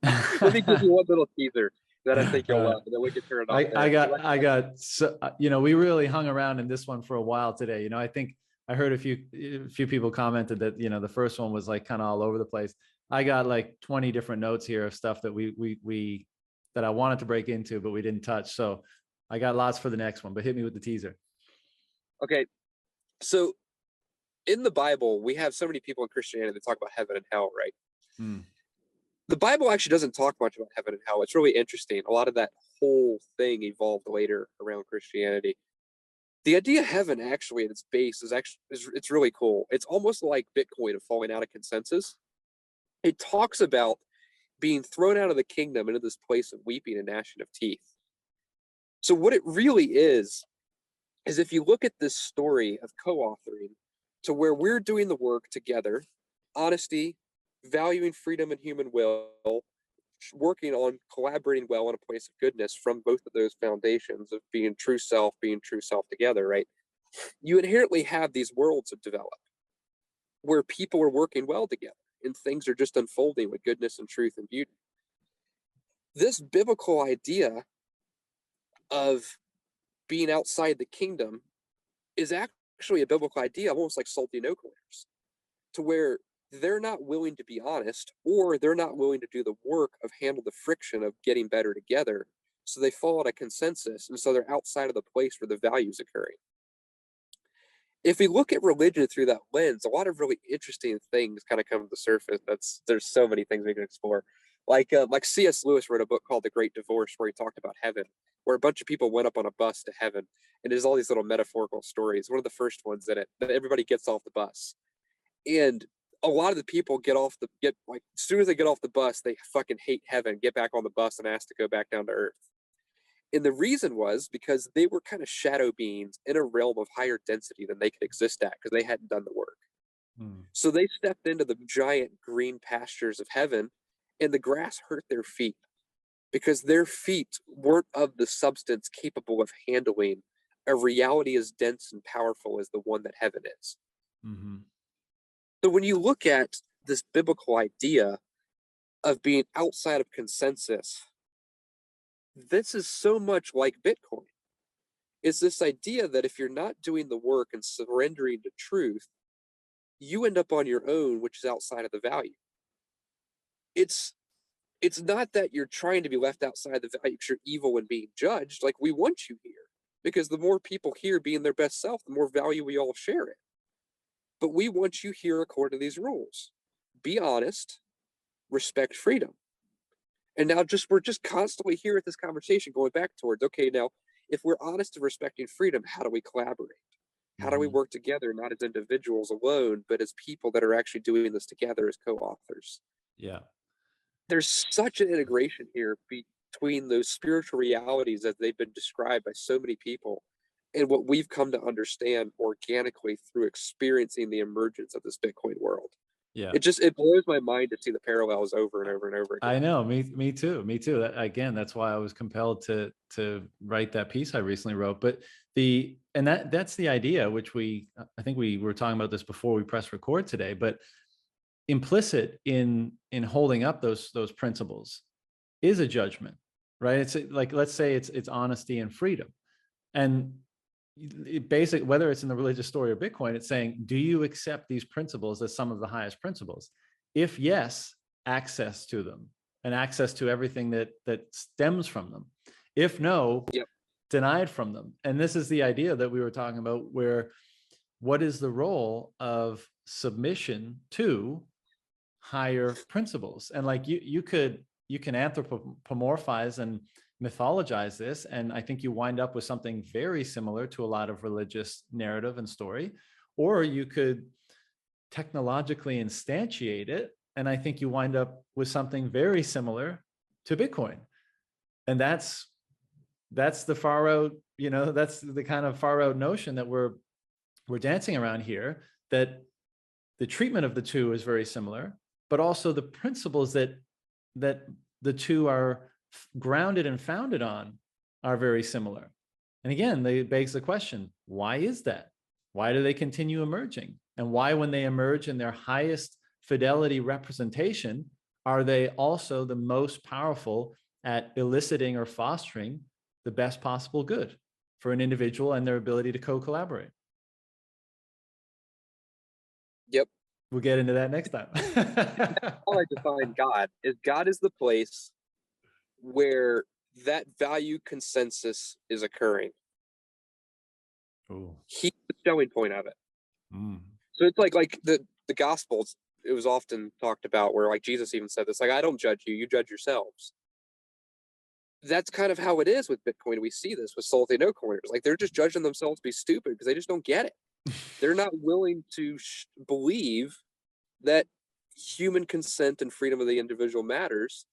Let me give you one little teaser that I think you'll Uh, love, and then we can turn it off I there. got so, we really hung around in this one for a while today. I think I heard a few people commented that, the first one was like kind of all over the place. I got like 20 different notes here of stuff that we that I wanted to break into, but we didn't touch. So I got lots for the next one, but hit me with the teaser. Okay, so in the Bible, we have so many people in Christianity that talk about heaven and hell, right? Hmm. The Bible actually doesn't talk much about heaven and hell. It's really interesting. A lot of that whole thing evolved later around Christianity. The idea of heaven actually at its base it's really cool. It's almost like Bitcoin of falling out of consensus. It talks about being thrown out of the kingdom into this place of weeping and gnashing of teeth. So what it really is if you look at this story of co-authoring to where we're doing the work together, honesty, valuing freedom and human will, working on collaborating well in a place of goodness from both of those foundations of being true self together, right? You inherently have these worlds that develop where people are working well together and things are just unfolding with goodness and truth and beauty. This biblical idea of being outside the kingdom is actually a biblical idea, almost like salty no layers, to where they're not willing to be honest or they're not willing to do the work of handle the friction of getting better together. So they fall out of consensus. And so they're outside of the place where the value is occurring. If we look at religion through that lens, a lot of really interesting things kind of come to the surface. There's so many things we can explore. Like C.S. Lewis wrote a book called The Great Divorce where he talked about heaven, where a bunch of people went up on a bus to heaven, and there's all these little metaphorical stories. One of the first ones in it, that everybody gets off the bus, and a lot of the people get like as soon as they get off the bus, they fucking hate heaven, get back on the bus, and ask to go back down to earth. And the reason was because they were kind of shadow beings in a realm of higher density than they could exist at because they hadn't done the work. Hmm. So they stepped into the giant green pastures of heaven, and the grass hurt their feet because their feet weren't of the substance capable of handling a reality as dense and powerful as the one that heaven is. Mm-hmm. So when you look at this biblical idea of being outside of consensus, this is so much like Bitcoin. It's this idea that if you're not doing the work and surrendering to truth, you end up on your own, which is outside of the value. It's it's not that you're trying to be left outside the value because you're evil and being judged. Like we want you here. Because the more people here being their best self, the more value we all share it. But we want you here according to these rules. Be honest, respect freedom. And now we're just constantly here at this conversation going back towards, okay, now if we're honest and respecting freedom, how do we collaborate? How do we Mm-hmm. work together, not as individuals alone, but as people that are actually doing this together as co-authors? Yeah. There's such an integration here between those spiritual realities as they've been described by so many people and what we've come to understand organically through experiencing the emergence of this Bitcoin world. Yeah. It blows my mind to see the parallels over and over and over again. I know, me too, me too. Again, that's why I was compelled to write that piece I recently wrote. But that's the idea, which I think we were talking about this before we press record today. But implicit in holding up those principles is a judgment. right? It's like, let's say it's honesty and freedom. And basic, whether it's in the religious story or Bitcoin, it's saying, do you accept these principles as some of the highest principles? If yes, access to them and access to everything that stems from them. If no, Yep. denied from them. And this is the idea that we were talking about, where what is the role of submission to higher principles? And like you can anthropomorphize and mythologize this, and I think you wind up with something very similar to a lot of religious narrative and story. Or you could technologically instantiate it, and I think you wind up with something very similar to Bitcoin. And that's the far out, that's the kind of far out notion that we're dancing around here, that the treatment of the two is very similar, but also the principles that the two are grounded and founded on are very similar. And again, they begs the question, why is that? Why do they continue emerging? And why, when they emerge in their highest fidelity representation, are they also the most powerful at eliciting or fostering the best possible good for an individual and their ability to co-collaborate? Yep. We'll get into that next time. How I define God is the place where that value consensus is occurring. Ooh. He's the showing point of it. Mm. So it's like the Gospels, it was often talked about where, like, Jesus even said this, like, I don't judge you, you judge yourselves. That's kind of how it is with Bitcoin. We see this with Salty No Coiners. Like, they're just judging themselves to be stupid because they just don't get it. They're not willing to believe that human consent and freedom of the individual matters,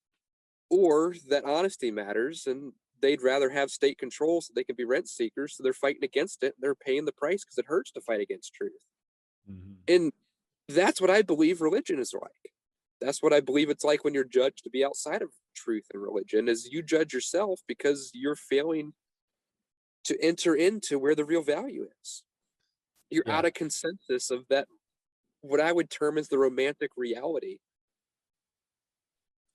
or that honesty matters, and they'd rather have state control so they can be rent seekers. So they're fighting against it. They're paying the price because it hurts to fight against truth. Mm-hmm. And that's what I believe religion is like. That's what I believe it's like when you're judged to be outside of truth and religion, is you judge yourself because you're failing to enter into where the real value is. You're Yeah. out of consensus of that, what I would term as the romantic reality.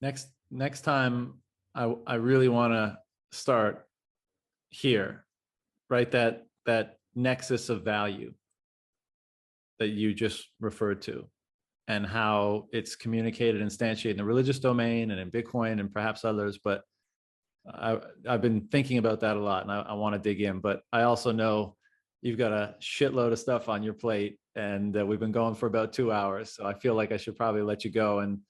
Next time, I really want to start here, right? That nexus of value that you just referred to, and how it's communicated and instantiated in the religious domain and in Bitcoin and perhaps others. But I've been thinking about that a lot, and I want to dig in. But I also know you've got a shitload of stuff on your plate, and we've been going for about 2 hours. So I feel like I should probably let you go, and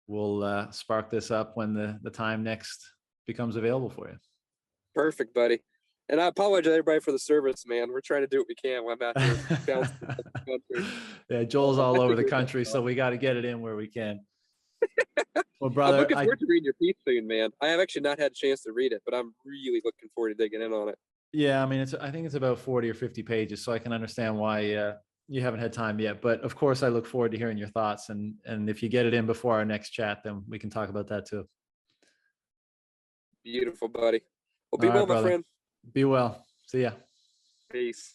we'll spark this up when the time next becomes available for you. Perfect, buddy. And I apologize everybody for the service, man. We're trying to do what we can when I'm out here bouncing the country. Yeah, Joel's all I over the figured country, that so we got to get it in where we can. Well, I'm brother, looking forward to reading your piece soon, man. I have actually not had a chance to read it, but I'm really looking forward to digging in on it. yeah, I mean, I think it's about 40 or 50 pages, so I can understand why you haven't had time yet. But of course, I look forward to hearing your thoughts, and if you get it in before our next chat, then we can talk about that too. Beautiful, buddy. Well, All be right, well, my brother. friend. Be well. See ya. Peace.